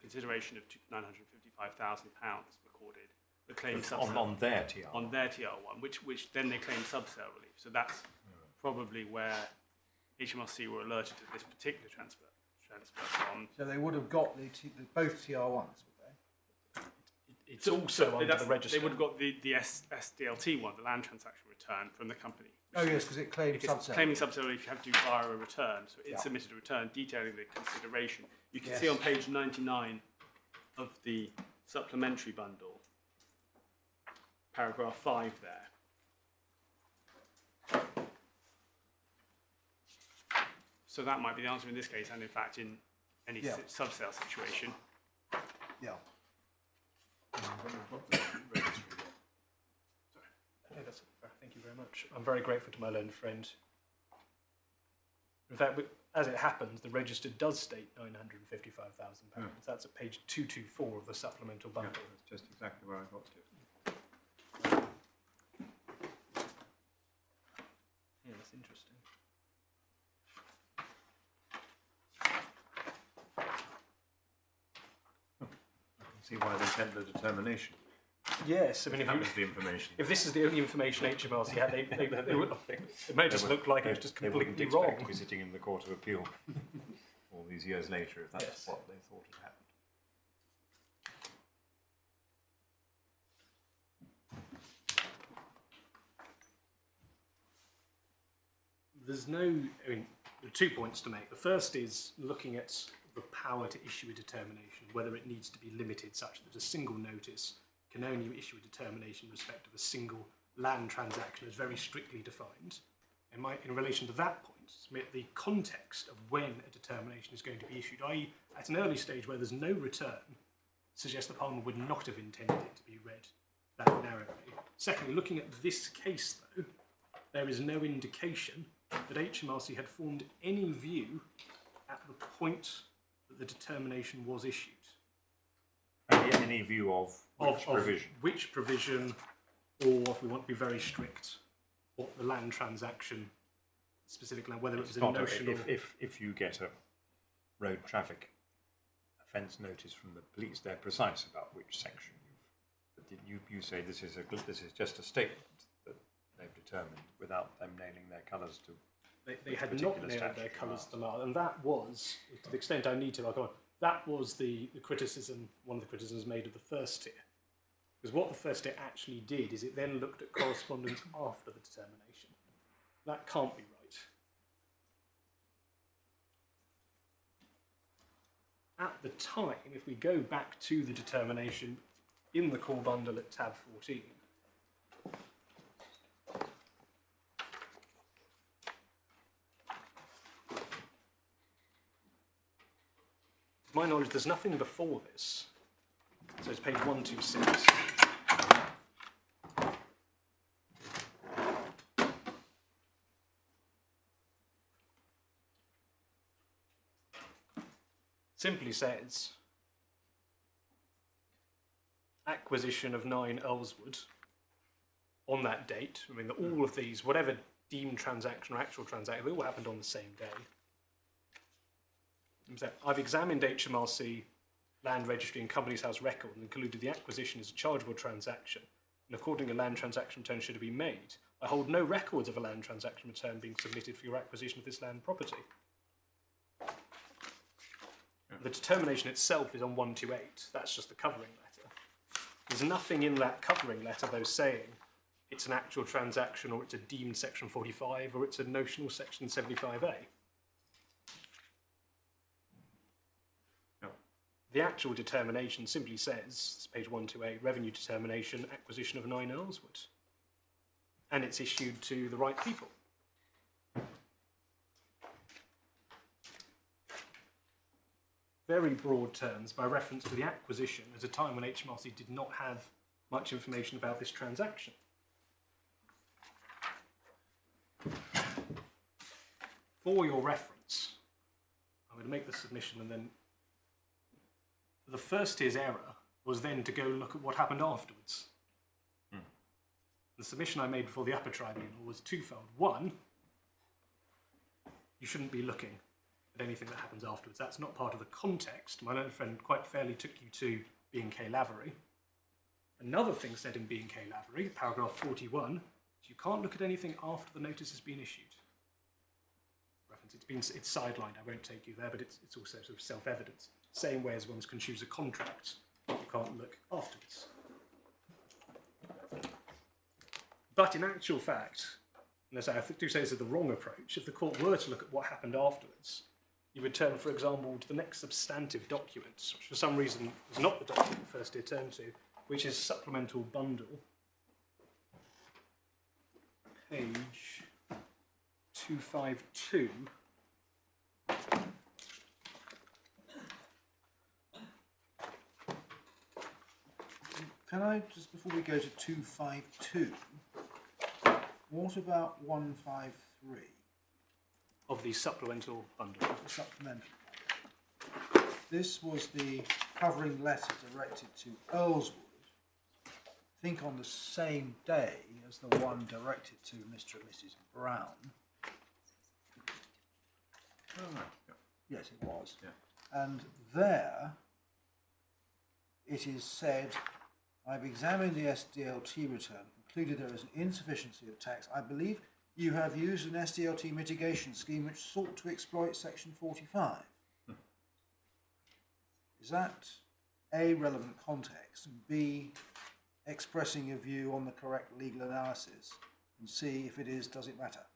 consideration of £955,000 recorded. The claim On their TR. on their TR1, which then they claim subsale relief. So that's probably where HMRC were alerted to this particular transfer from. So they would have got both TR1s, would they? It's also under the register. They would have got the SDLT one, the land transaction return from the company. Oh yes, because it claimed Because subsale. claiming subsale relief, you have to file a return. So it Yeah. submitted a return detailing the consideration. You can Yes. see on page 99 of the supplementary bundle, paragraph 5 there. So that might be the answer in this case, and in fact in any Yeah. subsale situation. Yeah. Okay, that's thank you very much. I'm very grateful to my learned friend. In fact, as it happens, the register does state £955,000. That's at page 224 of the supplemental Yeah, bundle. that's just exactly where I got to. Yeah, that's interesting. I can see why they sent the determination. Yes, I mean, That was the information. if this is the only information HMRC had, they would, it may just look like it's just They wouldn't completely expect wrong. to be sitting in the Court of Appeal all these years later if that's Yes. what they thought had happened. There's no, I mean, there are 2 points to make. The first is looking at the power to issue a determination, whether it needs to be limited such that a single notice can only issue a determination in respect of a single land transaction as very strictly defined. In relation to that point, submit the context of when a determination is going to be issued, i.e. at an early stage where there's no return, suggests the Parliament would not have intended it to be read that narrowly. Secondly, looking at this case though, there is no indication that HMRC had formed any view at the point that the determination was issued. Any view of which provision? Which provision, or if we want to be very strict, what the land transaction, specifically whether it was a Not notional... if you get a road traffic offence notice from the police, they're precise about which section you say this is just a statement that they've determined without them nailing their colours to. They had not nailed their colours to the mark, and that was, to the extent I need to, I'll go on, that was the criticism, one of the criticisms made of the first tier. Because what the first tier actually did is it then looked at correspondence after the determination. That can't be right. At the time, if we go back to the determination in the core bundle at tab 14, to my knowledge, there's nothing before this. So it's page 126. simply says acquisition of 9 Earlswood on that date. I mean, all of these, whatever deemed transaction or actual transaction, they all happened on the same day. So I've examined HMRC Land Registry and Companies House record and concluded the acquisition is a chargeable transaction, and accordingly a land transaction return should be made. I hold no records of a land transaction return being submitted for your acquisition of this land property. The determination itself is on 128. That's just the covering letter. There's nothing in that covering letter, though, saying it's an actual transaction or it's a deemed Section 45 or it's a notional Section 75A. The actual determination simply says, it's page 128, revenue determination, acquisition of 9 Earlswood. And it's issued to the right people. Very broad terms by reference to the acquisition at a time when HMRC did not have much information about this transaction. For your reference, I'm going to make the submission and then the first tier's error was then to go look at what happened afterwards. The submission I made before the Upper Tribunal was twofold. One, you shouldn't be looking at anything that happens afterwards. That's not part of the context. My own friend quite fairly took you to B&K Lavery. Another thing said in B&K Lavery, paragraph 41, is you can't look at anything after the notice has been issued. Reference, it's sidelined, I won't take you there, but it's also sort of self-evidence. Same way as one can choose a contract, you can't look afterwards. But in actual fact, and as I do say this is the wrong approach, if the court were to look at what happened afterwards, you would turn, for example, to the next substantive document, which for some reason is not the document the first year turned to, which is supplemental bundle, page 252. Can I, just before we go to 252, what about 153? Of the supplemental bundle. The supplemental. This was the covering letter directed to Earlswood, I think on the same day as the one directed to Mr. and Mrs. Brown. Oh, right. Yeah. Yes, it was. Yeah. And there it is said, I've examined the SDLT return, concluded there is an insufficiency of tax. I believe you have used an SDLT mitigation scheme which sought to exploit Section 45. Is that A, relevant context, and B, expressing a view on the correct legal analysis, and C, if it is, does it matter?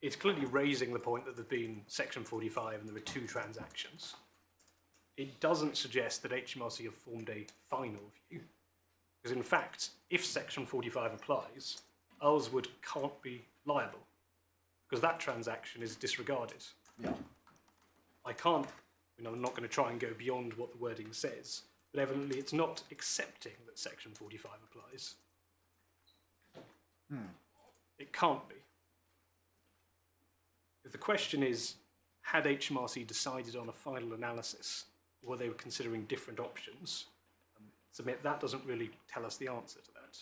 It's clearly raising the point that there's been Section 45 and there were 2 transactions. It doesn't suggest that HMRC have formed a final view, because in fact, if Section 45 applies, Earlswood can't be liable, because that transaction is disregarded. Yeah. I'm not going to try and go beyond what the wording says, but evidently it's not accepting that Section 45 applies. It can't be. If the question is, had HMRC decided on a final analysis, or they were considering different options, submit that doesn't really tell us the answer to that.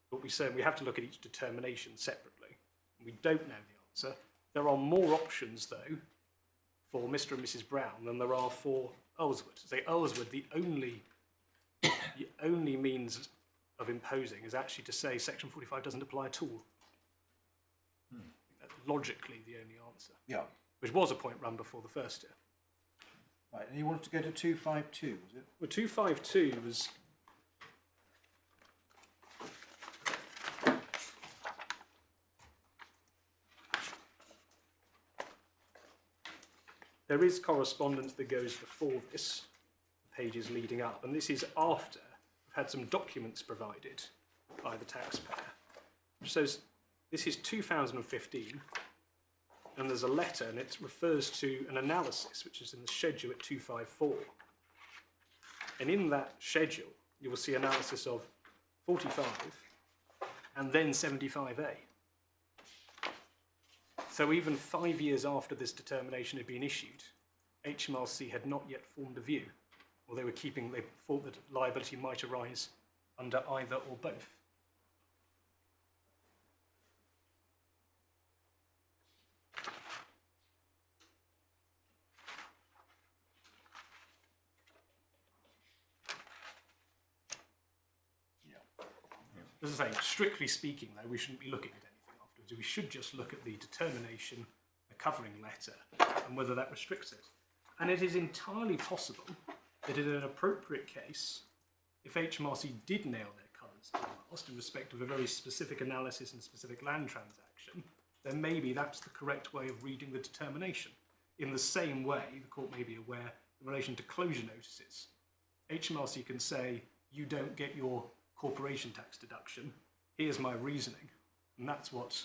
But we say we have to look at each determination separately. We don't know the answer. There are more options, though, for Mr. and Mrs. Brown than there are for Earlswood. Say Earlswood, the only means of imposing is actually to say Section 45 doesn't apply at all. That's logically the only answer. Yeah. Which was a point run before the first year. Right, and you wanted to go to 252, was it? Well, 252 was... There is correspondence that goes before this, pages leading up, and this is after we've had some documents provided by the taxpayer. Which says this is 2015, and there's a letter, and it refers to an analysis which is in the schedule at 254. And in that schedule, you will see analysis of 45 and then 75A. So even 5 years after this determination had been issued, HMRC had not yet formed a view, or they thought that liability might arise under either or both. As I say, strictly speaking, though, we shouldn't be looking at anything afterwards. We should just look at the determination, the covering letter, and whether that restricts it. And it is entirely possible that in an appropriate case, if HMRC did nail their colours to the mast in respect of a very specific analysis and specific land transaction, then maybe that's the correct way of reading the determination. In the same way, the court may be aware, in relation to closure notices, HMRC can say, you don't get your corporation tax deduction, here's my reasoning. And that's what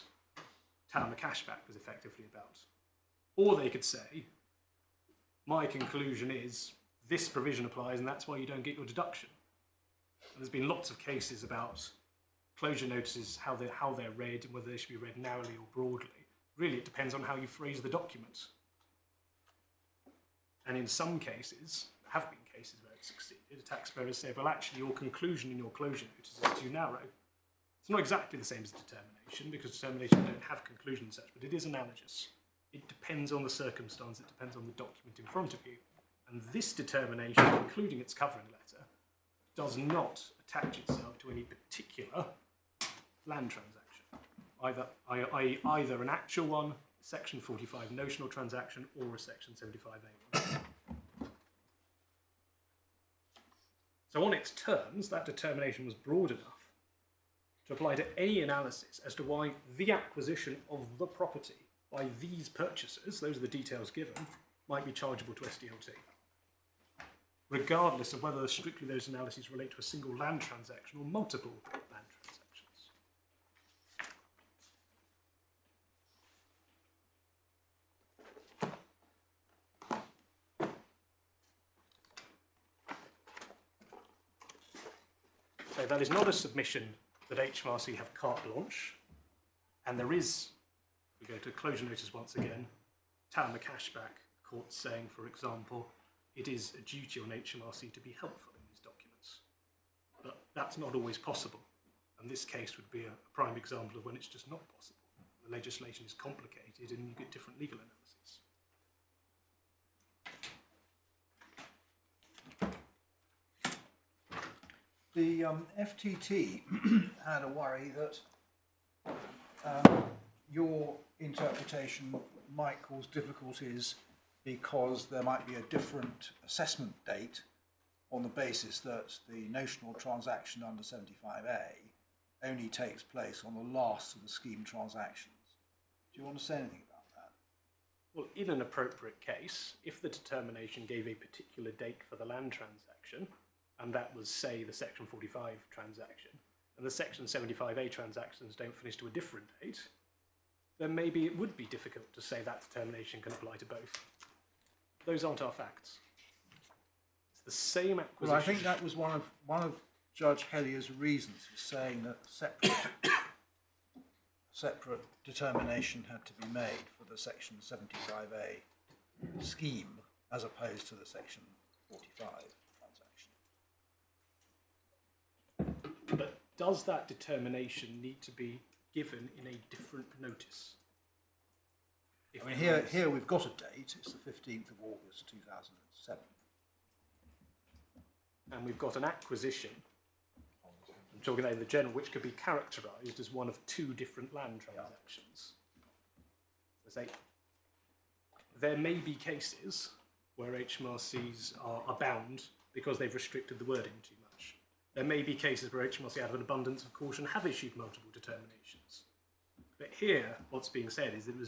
Town the Cashback was effectively about. Or they could say, my conclusion is this provision applies and that's why you don't get your deduction. And there's been lots of cases about closure notices, how they're read and whether they should be read narrowly or broadly. Really, it depends on how you phrase the document. And in some cases, there have been cases where it's succeeded, a taxpayer has said, well, actually, your conclusion in your closure notice is too narrow. It's not exactly the same as determination, because determination don't have conclusion and such, but it is analogous. It depends on the circumstance, it depends on the document in front of you. And this determination, including its covering letter, does not attach itself to any particular land transaction, either an actual one, Section 45 notional transaction, or a Section 75A one. So on its terms, that determination was broad enough to apply to any analysis as to why the acquisition of the property by these purchasers, those are the details given, might be chargeable to SDLT, regardless of whether strictly those analyses relate to a single land transaction or multiple land transactions. So that is not a submission that HMRC have carte blanche, and there is, if we go to closure notice once again, Town the Cashback, court saying, for example, it is a duty on HMRC to be helpful in these documents. But that's not always possible, and this case would be a prime example of when it's just not possible. The legislation is complicated and you get different legal analysis. The FTT had a worry that your interpretation might cause difficulties because there might be a different assessment date on the basis that the notional transaction under 75A only takes place on the last of the scheme transactions. Do you want to say anything about that? Well, in an appropriate case, if the determination gave a particular date for the land transaction, and that was, say, the Section 45 transaction, and the Section 75A transactions don't finish to a different date, then maybe it would be difficult to say that determination can apply to both. Those aren't our facts. It's the same acquisition. Well, I think that was one of Judge Hellier's reasons for saying that separate determination had to be made for the Section 75A scheme as opposed to the Section 45 transaction. But does that determination need to be given in a different notice? I mean, here we've got a date, it's the 15th of August 2007. And we've got an acquisition, I'm talking about the general, which could be characterised as one of two different land transactions. So there may be cases where HMRCs are bound because they've restricted the wording too much. There may be cases where HMRC, out of an abundance of caution, have issued multiple determinations. But here, what's being said is that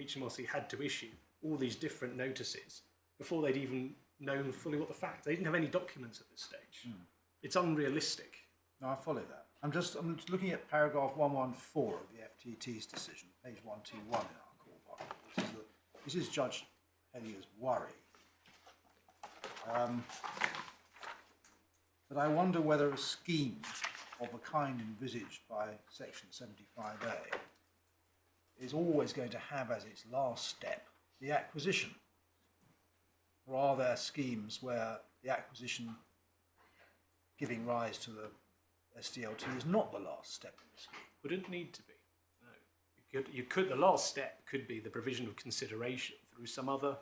HMRC had to issue all these different notices before they'd even known fully what the facts. They didn't have any documents at this stage. It's unrealistic. No, I follow that. I'm just looking at paragraph 114 of the FTT's decision, page 121 in our court file. This is Judge Hellier's worry. But I wonder whether a scheme of the kind envisaged by Section 75A is always going to have as its last step the acquisition? Or are there schemes where the acquisition giving rise to the SDLT is not the last step of the scheme? Wouldn't need to be. No. You could. The last step could be the provision of consideration through some other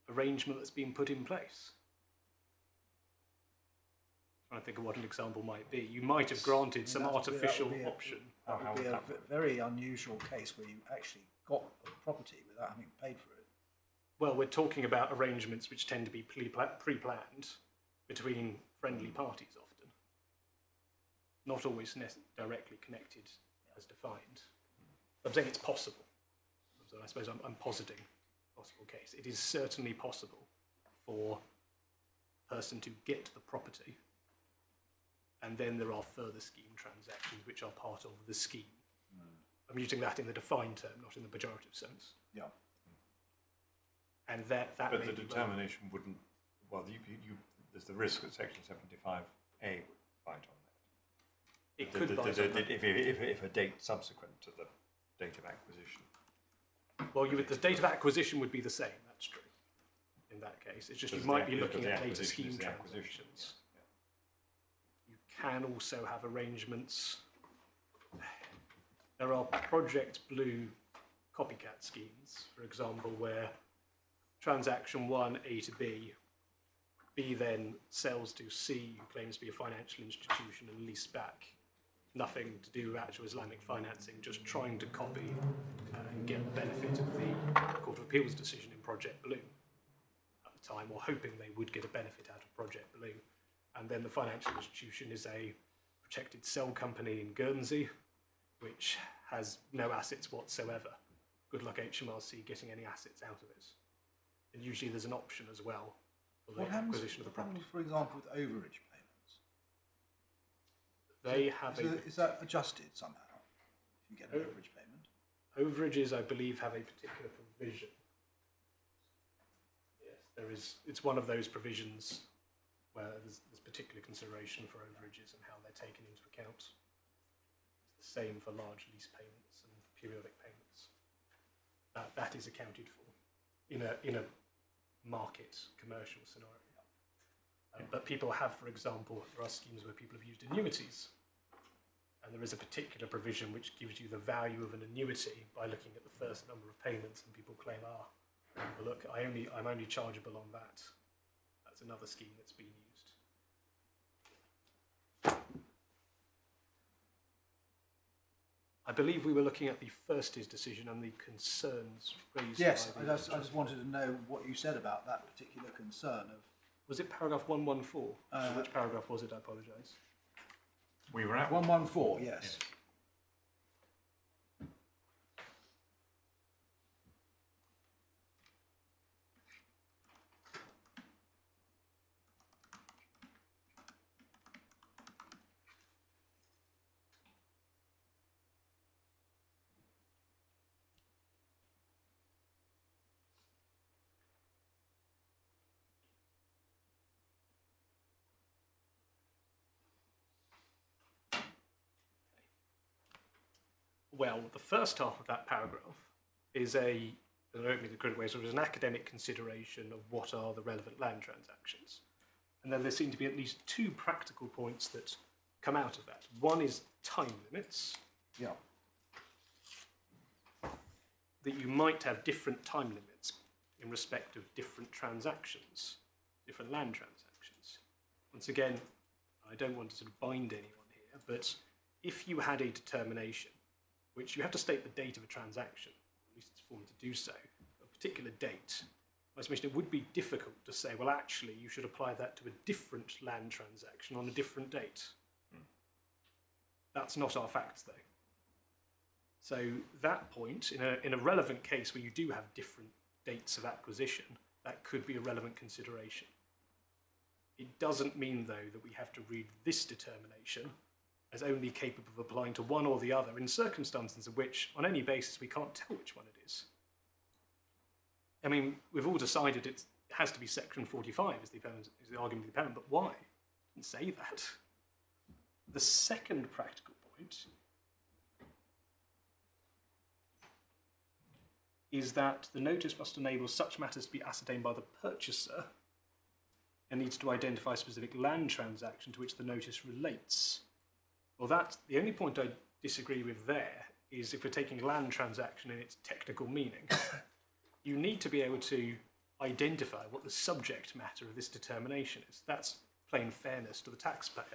arrangement that's been put in place. I'm trying to think of what an example might be. You might have granted some artificial option. That would be a very unusual case where you actually got the property without having paid for it. Well, we're talking about arrangements which tend to be pre-planned between friendly parties often. Not always directly connected as defined. I'm saying it's possible. So I suppose I'm positing a possible case. It is certainly possible for a person to get the property, and then there are further scheme transactions which are part of the scheme. I'm using that in the defined term, not in the pejorative sense. Yeah. And that But the determination wouldn't, well, there's the risk that Section 75A would bite on that. It could bite on that. If a date subsequent to the date of acquisition. Well, the date of acquisition would be the same, that's true, in that case. It's just you might be looking at later scheme transactions. You can also have arrangements. There are Project Blue copycat schemes, for example, where transaction 1, A to B, B then sells to C, who claims to be a financial institution, and lease back. Nothing to do with actual Islamic financing, just trying to copy and get the benefit of the Court of Appeal's decision in Project Blue at the time, or hoping they would get a benefit out of Project Blue. And then the financial institution is a protected cell company in Guernsey, which has no assets whatsoever. Good luck HMRC getting any assets out of it. And usually there's an option as well for the acquisition of the property. For example, with overage payments? They have Is that adjusted somehow if you get an overage payment? Overages, I believe, have a particular provision. Yes, there is. It's one of those provisions where there's particular consideration for overages and how they're taken into account. It's the same for large lease payments and periodic payments. That is accounted for in a market commercial scenario. But people have, for example, there are schemes where people have used annuities, and there is a particular provision which gives you the value of an annuity by looking at the first number of payments, and people claim, well, look, I'm only chargeable on that. That's another scheme that's been used. I believe we were looking at the Firsties decision and the concerns raised. Yes, I just wanted to know what you said about that particular concern of. Was it paragraph 114? Which paragraph was it? I apologise. We were at 114, yes. Well, the first half of that paragraph is I don't mean the correct way, so it's an academic consideration of what are the relevant land transactions. And then there seem to be at least two practical points that come out of that. One is time limits. Yeah. That you might have different time limits in respect of different transactions, different land transactions. Once again, I don't want to sort of bind anyone here, but if you had a determination which you have to state the date of a transaction, at least it's formed to do so, a particular date, my submission, it would be difficult to say, well, actually, you should apply that to a different land transaction on a different date. That's not our facts, though. So that point, in a relevant case where you do have different dates of acquisition, that could be a relevant consideration. It doesn't mean, though, that we have to read this determination as only capable of applying to one or the other in circumstances in which, on any basis, we can't tell which one it is. I mean, we've all decided it has to be Section 45 is the argument of the appellant, but why? It didn't say that. The second practical point is that the notice must enable such matters to be ascertained by the purchaser and needs to identify a specific land transaction to which the notice relates. Well, that's the only point I disagree with there is if we're taking land transaction in its technical meaning. You need to be able to identify what the subject matter of this determination is. That's plain fairness to the taxpayer.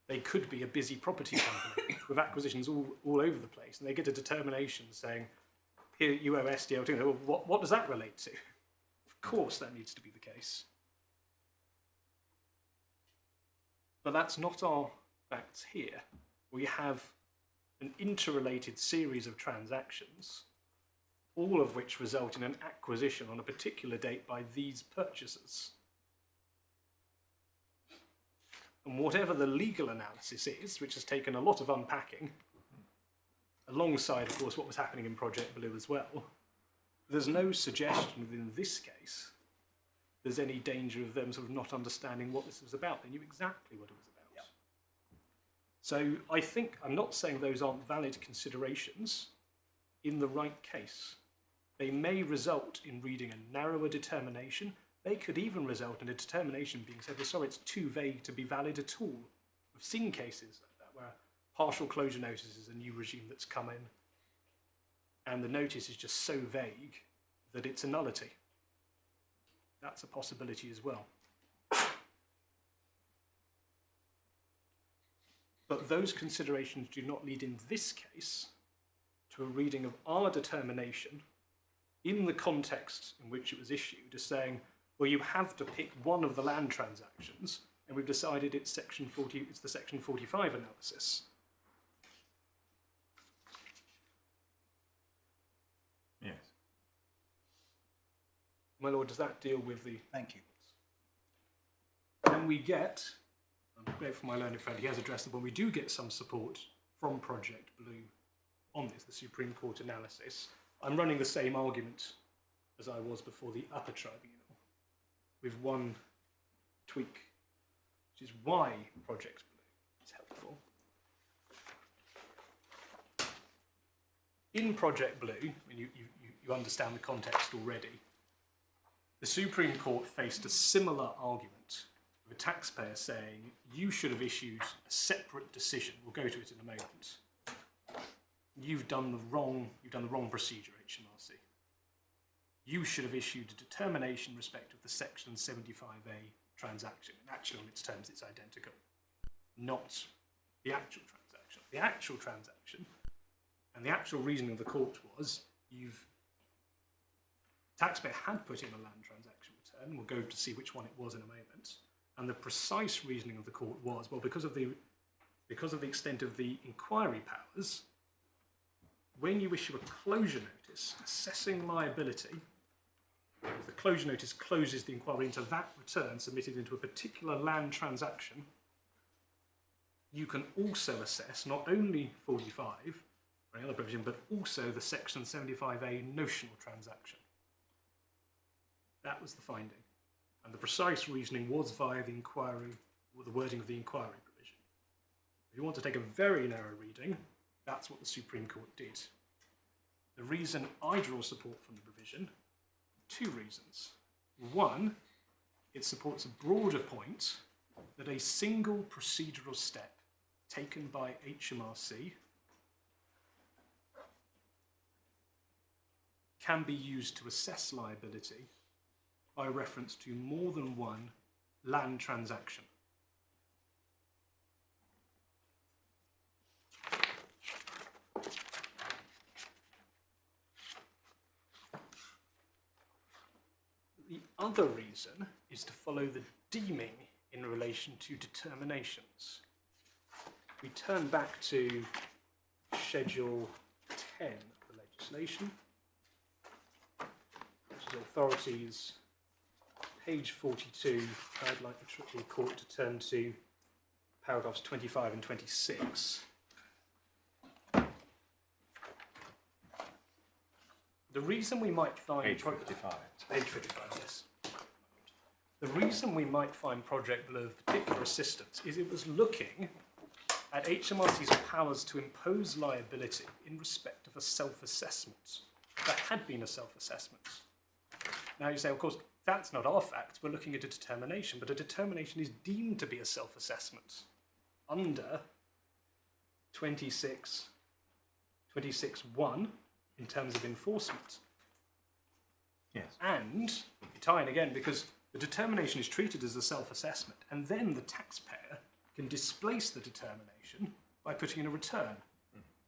They could be a busy property company with acquisitions all over the place, and they get a determination saying, here you owe SDLT. Well, what does that relate to? Of course that needs to be the case. But that's not our facts here. We have an interrelated series of transactions, all of which result in an acquisition on a particular date by these purchasers. And whatever the legal analysis is, which has taken a lot of unpacking, alongside, of course, what was happening in Project Blue as well, there's no suggestion within this case there's any danger of them sort of not understanding what this was about. They knew exactly what it was about. Yep. So I think, I'm not saying those aren't valid considerations in the right case. They may result in reading a narrower determination. They could even result in a determination being said, well, sorry, it's too vague to be valid at all. We've seen cases like that where partial closure notice is a new regime that's come in, and the notice is just so vague that it's a nullity. That's a possibility as well. But those considerations do not lead in this case to a reading of our determination in the context in which it was issued as saying, well, you have to pick one of the land transactions, and we've decided it's it's the Section 45 analysis. Yes. My lord, does that deal with the... Thank you. Then we get, I'm grateful for my learned friend, he has addressed it, but we do get some support from Project Blue on this, the Supreme Court analysis. I'm running the same argument as I was before the Upper Tribunal, with one tweak, which is why Project Blue is helpful. In Project Blue, and you understand the context already, the Supreme Court faced a similar argument with a taxpayer saying, you should have issued a separate decision. We'll go to it in a moment. You've done the wrong procedure, HMRC. You should have issued a determination in respect of the Section 75A transaction. And actually, on its terms, it's identical, not the actual transaction. The actual transaction, and the actual reasoning of the court was, taxpayer had put in a land transaction return. We'll go to see which one it was in a moment. And the precise reasoning of the court was, well, because of the extent of the inquiry powers, when you issue a closure notice assessing liability, the closure notice closes the inquiry into that return submitted into a particular land transaction, you can also assess not only 45 or any other provision, but also the Section 75A notional transaction. That was the finding. And the precise reasoning was via the inquiry, or the wording of the inquiry provision. If you want to take a very narrow reading, that's what the Supreme Court did. The reason I draw support from the provision, two reasons. One, it supports a broader point that a single procedural step taken by HMRC can be used to assess liability by reference to more than one land transaction. The other reason is to follow the deeming in relation to determinations. We turn back to Schedule 10 of the legislation, which is authorities, page 42. I'd like the court to turn to paragraphs 25 and 26. The reason we might find... Page 55. Page 55, yes. The reason we might find Project Blue of particular assistance is it was looking at HMRC's powers to impose liability in respect of a self-assessment that had been a self-assessment. Now you say, of course, that's not our fact, we're looking at a determination, but a determination is deemed to be a self-assessment under 26(1) in terms of enforcement. Yes. And you tie in again because the determination is treated as a self-assessment, and then the taxpayer can displace the determination by putting in a return.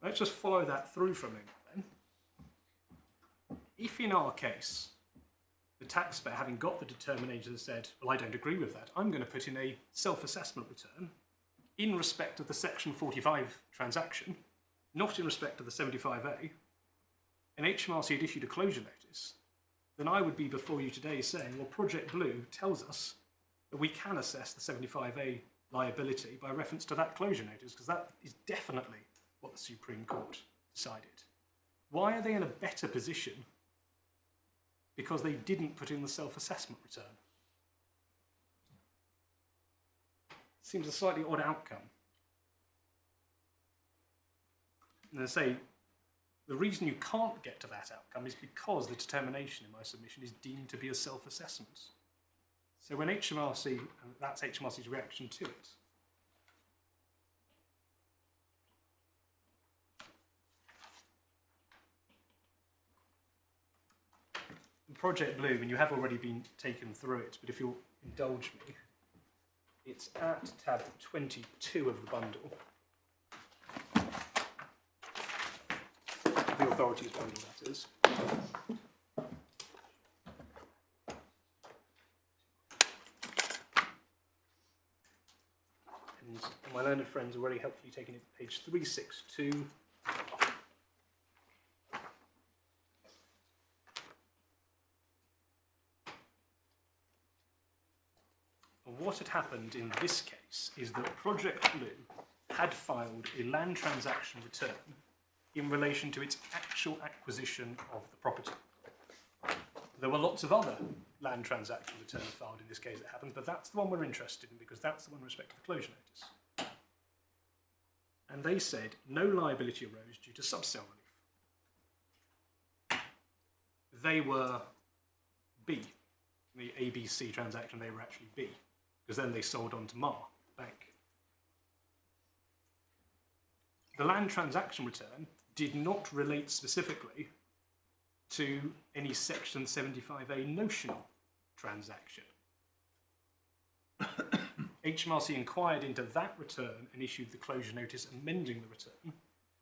Let's just follow that through for a minute then. If in our case, the taxpayer, having got the determination, said, well, I don't agree with that, I'm going to put in a self-assessment return in respect of the Section 45 transaction, not in respect of the 75A, and HMRC had issued a closure notice, then I would be before you today saying, well, Project Blue tells us that we can assess the 75A liability by reference to that closure notice, because that is definitely what the Supreme Court decided. Why are they in a better position? Because they didn't put in the self-assessment return. Seems a slightly odd outcome. And I say, the reason you can't get to that outcome is because the determination in my submission is deemed to be a self-assessment. So when HMRC, and that's HMRC's reaction to it, Project Blue, and you have already been taken through it, but if you'll indulge me, it's at tab 22 of the bundle. The authorities bundle, that is. And my learned friends are very helpfully taken it to page 362. What had happened in this case is that Project Blue had filed a land transaction return in relation to its actual acquisition of the property. There were lots of other land transaction returns filed in this case that happened, but that's the one we're interested in because that's the one with respect to the closure notice. And they said no liability arose due to sub-sale relief. They were B. In the ABC transaction, they were actually B, because then they sold on to Mar Bank. The land transaction return did not relate specifically to any Section 75A notional transaction. HMRC inquired into that return and issued the closure notice amending the return.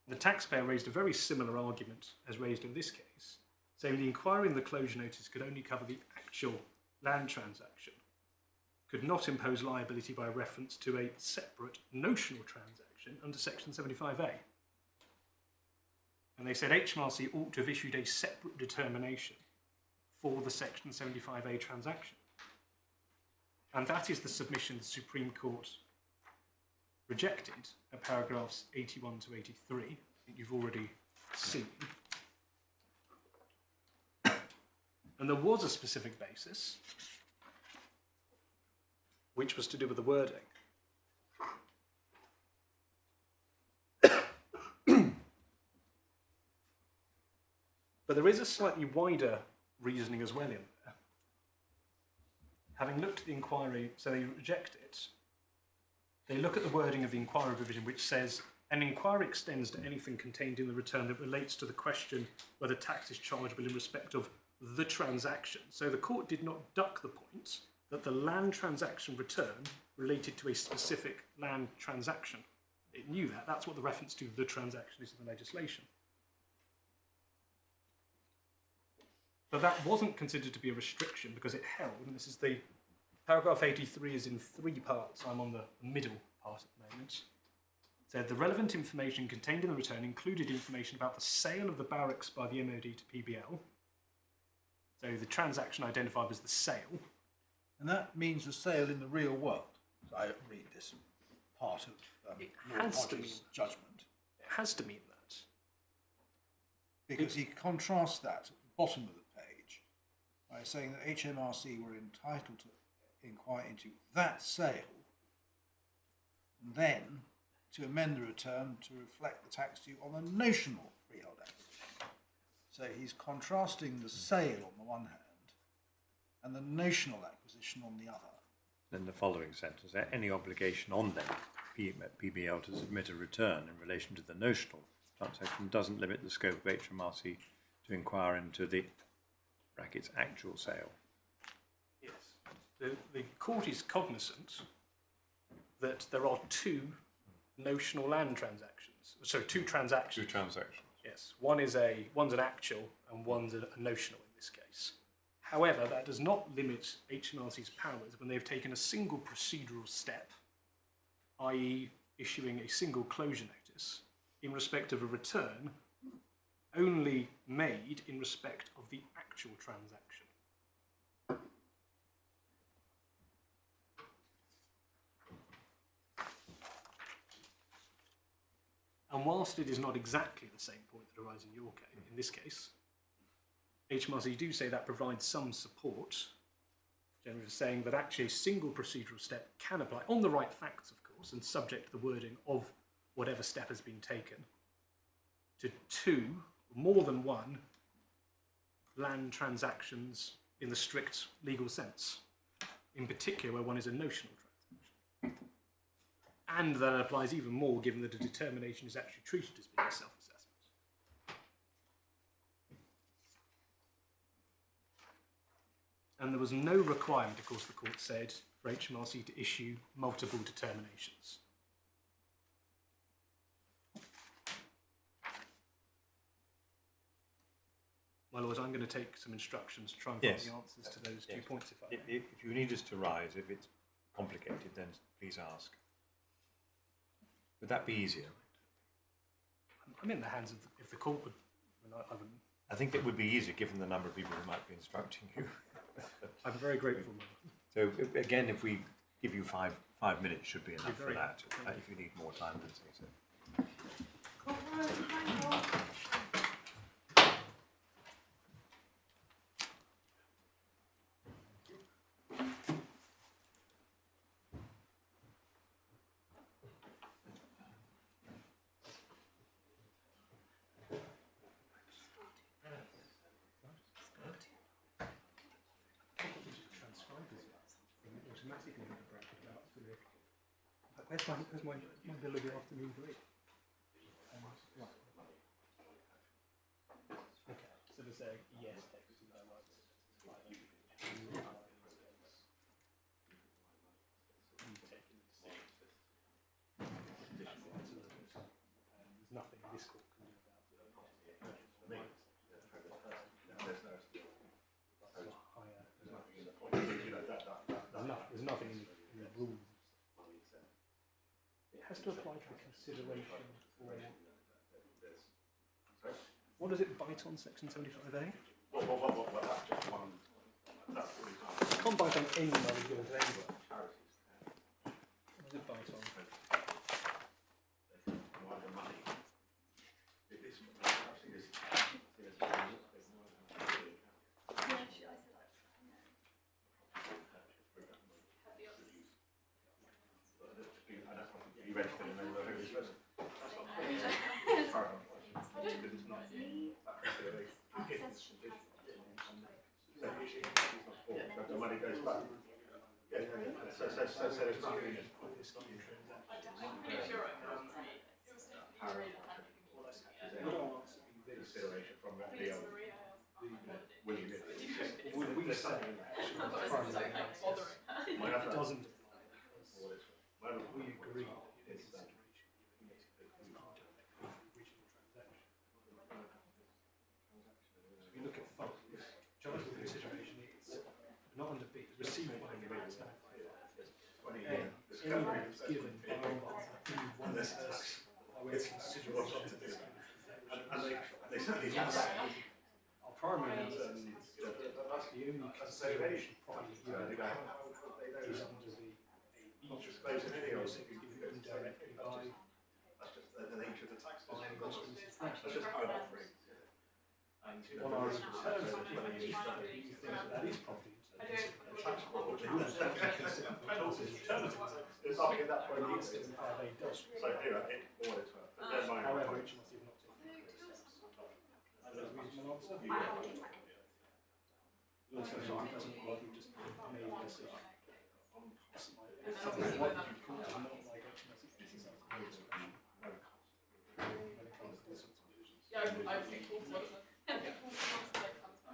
The taxpayer raised a very similar argument as raised in this case, saying the inquiry in the closure notice could only cover the actual land transaction, could not impose liability by reference to a separate notional transaction under Section 75A. And they said HMRC ought to have issued a separate determination for the Section 75A transaction. And that is the submission the Supreme Court rejected at paragraphs 81 to 83, that you've already seen. And there was a specific basis, which was to do with the wording. But there is a slightly wider reasoning as well in there. Having looked at the inquiry, so they reject it, they look at the wording of the inquiry provision which says, an inquiry extends to anything contained in the return that relates to the question whether tax is chargeable in respect of the transaction. So the court did not duck the point that the land transaction return related to a specific land transaction. It knew that. That's what the reference to the transaction is in the legislation. But that wasn't considered to be a restriction because it held, and this is the, paragraph 83 is in 3 parts, I'm on the middle part at the moment. It said the relevant information contained in the return included information about the sale of the barracks by the MOD to PBL. So the transaction identified was the sale. And that means the sale in the real world. I read this part of It Lord has to Hodges' mean- judgment. It has to mean that. Because he contrasts that at the bottom of the page by saying that HMRC were entitled to inquire into that sale and then to amend the return to reflect the tax due on the notional freehold acquisition. So he's contrasting the sale on the one hand and the notional acquisition on the other. Then the following sentence, any obligation on them, PBL, to submit a return in relation to the notional transaction doesn't limit the scope of HMRC to inquire into the brackets actual sale. Yes. The court is cognizant that there are two notional land transactions. So two transactions. Two transactions. Yes. One's an actual and one's a notional in this case. However, that does not limit HMRC's powers when they've taken a single procedural step, i.e. issuing a single closure notice in respect of a return only made in respect of the actual transaction. And whilst it is not exactly the same point that arises in this case, HMRC do say that provides some support, generally saying that actually a single procedural step can apply, on the right facts of course, and subject to the wording of whatever step has been taken, to two, more than one, land transactions in the strict legal sense, in particular where one is a notional transaction. And that applies even more given that a determination is actually treated as being a self-assessment. And there was no requirement, of course, the court said, for HMRC to issue multiple determinations. My lords, I'm going to take some instructions to try and find the answers to those 2 points, if I may. If you need us to rise, if it's complicated, then please ask. Would that be easier? I'm in the hands of if the court would. I think that would be easier given the number of people who might be instructing you. I'm very grateful. So again, if we give you five minutes, should be enough for that. If you need more time, then say so. Where's my bill of the afternoon break? Right. Okay, so there's a yes text. There's nothing this court can do about it. There's nothing in the rules. It has to apply for consideration for... What does it bite on section 75A? It can't bite on any money given to anyone. What does it bite on? Would we say it doesn't? We agree. If you look at funds, charitable consideration is not under B, received by the rate staff. Anyone is given by one person by way of consideration. And they certainly our primary answer is the only consideration properly given is under the each process given indirectly by the nature of the tax. On our alternative, if you think that is property, however, it must not take.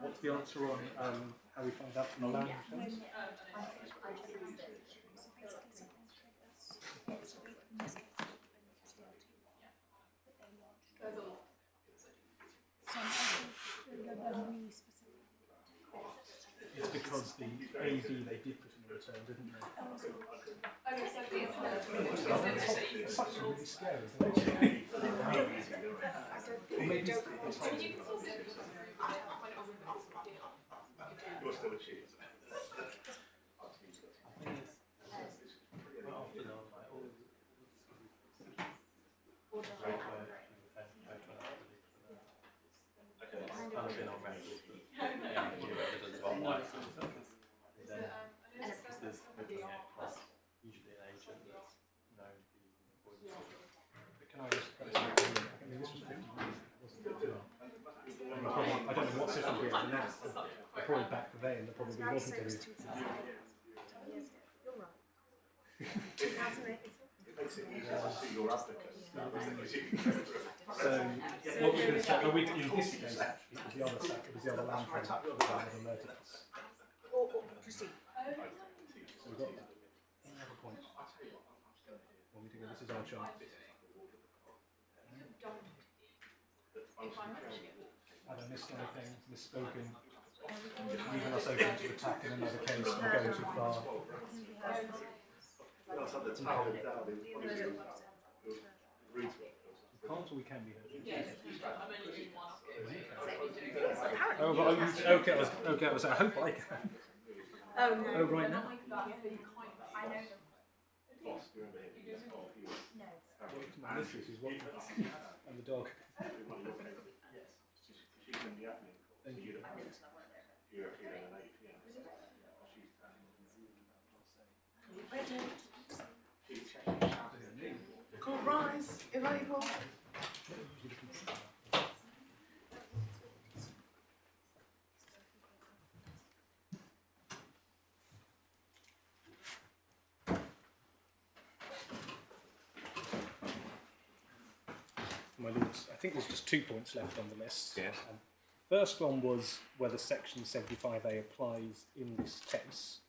What's the answer on how we find out from the land returns? It's because the AD they did put in the return, didn't they? It's such really scary, isn't it? Or maybe I don't know what system we have now. Probably back then there probably wasn't any. You're right. So what we're going to say, in this case actually, it was the other side, it was the other land transaction that was emergence. Or proceed. So we've got that. Any other points? Want me to go? This is our chart. Have I missed anything? Misspoken? Leaving us open to attack in another case or going too far? We can't or we can be heard? Oh, okay, I was I hope I can. Oh, no. Oh, right now? My missus is watching. And the dog. Thank you. Call rise, if able. My lords, I think there's just 2 points left on the list. Yes. First one was whether section 75A applies in this case.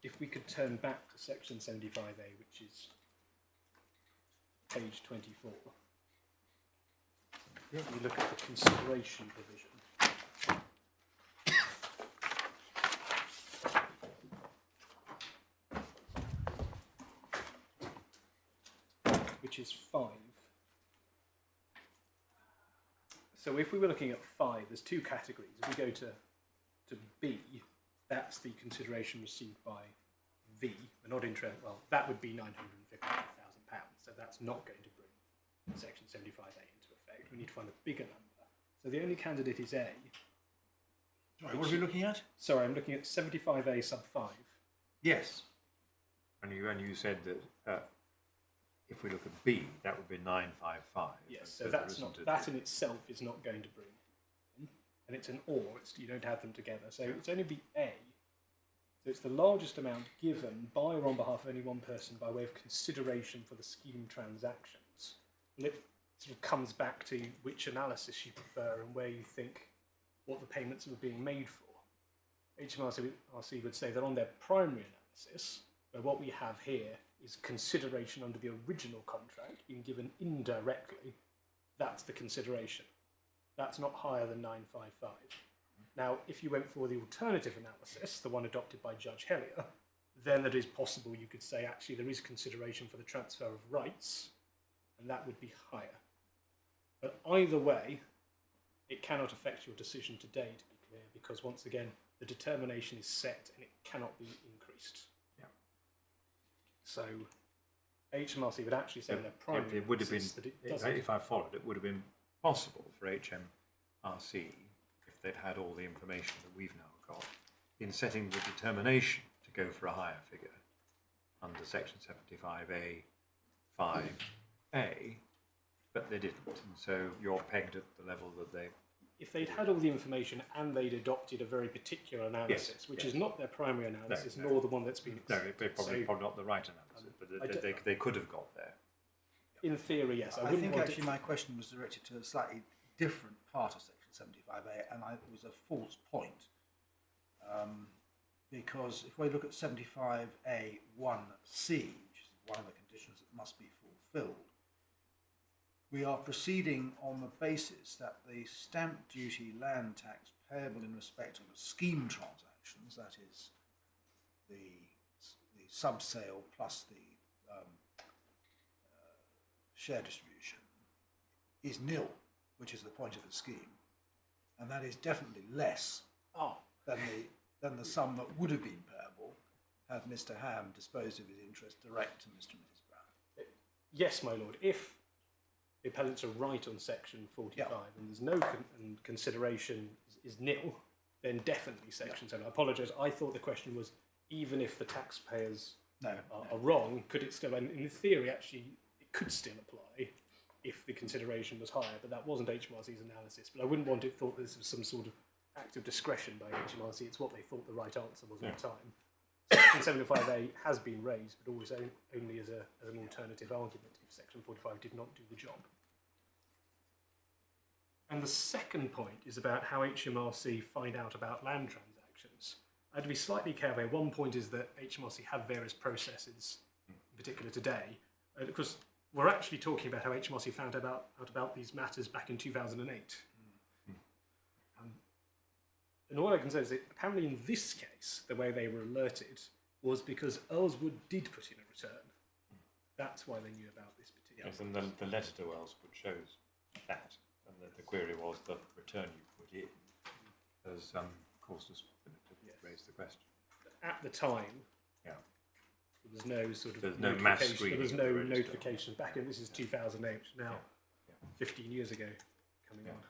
If we could turn back to section 75A, which is page 24, we look at the consideration provision. Which is 5. So if we were looking at 5, there's 2 categories. If we go to B, that's the consideration received by V. We're not interested, well, that would be £950,000. So that's not going to bring section 75A into effect. We need to find a bigger number. So the only candidate is A. Right, what are we looking at? Sorry, I'm looking at 75A sub 5. Yes. And you said that if we look at B, that would be 955. Yes, so that's not, that in itself is not going to bring in. And it's an or, you don't add them together. So it's only be A. So it's the largest amount given by or on behalf of any one person by way of consideration for the scheme transactions. Well, it sort of comes back to which analysis you prefer and where you think what the payments are being made for. HMRC would say that on their primary analysis, where what we have here is consideration under the original contract being given indirectly, that's the consideration. That's not higher than 955. Now, if you went for the alternative analysis, the one adopted by Judge Hellier, then it is possible you could say actually there is consideration for the transfer of rights, and that would be higher. But either way, it cannot affect your decision today, to be clear, because once again, the determination is set and it cannot be increased. Yeah. So HMRC would actually say in their primary it would have been, that it doesn't. if I followed, it would have been possible for HMRC, if they'd had all the information that we've now got, in setting the determination to go for a higher figure under section 75A 5A, but they didn't, and so you're pegged at the level that they. If they'd had all the information and they'd adopted a very particular analysis, which is not their primary analysis, No. nor the one that's been No, accepted. probably not the right analysis, but they could have got there. In theory, yes. I think actually my question was directed to a slightly different part of section 75A, and it was a false point. Because if we look at 75A 1C, which is one of the conditions that must be fulfilled, we are proceeding on the basis that the stamp duty land tax payable in respect of a scheme transactions, that is the subsale plus the share distribution, is nil, which is the point of the scheme, and that is definitely less than the sum that would have been payable had Mr. Ham disposed of his interest direct to Mr. and Mrs. Brown. Yes, my lord. If the appellants are right on section 45 and there's no consideration is nil, then definitely section 7. I apologise. I thought the question was even if the taxpayers are wrong, could it still? And in theory, actually, it could still apply if the consideration was higher. But that wasn't HMRC's analysis. But I wouldn't want it thought this was some sort of act of discretion by HMRC. It's what they thought the right answer was at the time. Section 75A has been raised, but always only as an alternative argument if Section 45 did not do the job. And the second point is about how HMRC find out about land transactions. I had to be slightly careful. One point is that HMRC have various processes, in particular today. Because we're actually talking about how HMRC found out about these matters back in 2008. And all I can say is that apparently in this case, the way they were alerted was because Earlswood did put in a return. That's why they knew about this particular Yes, and the letter to Earlswood shows that. And the query was the return you put in has caused us to raise the question. At the time, there was no sort of There's no mass screening. There was no notification back in. This is 2008 now, 15 years ago, coming on.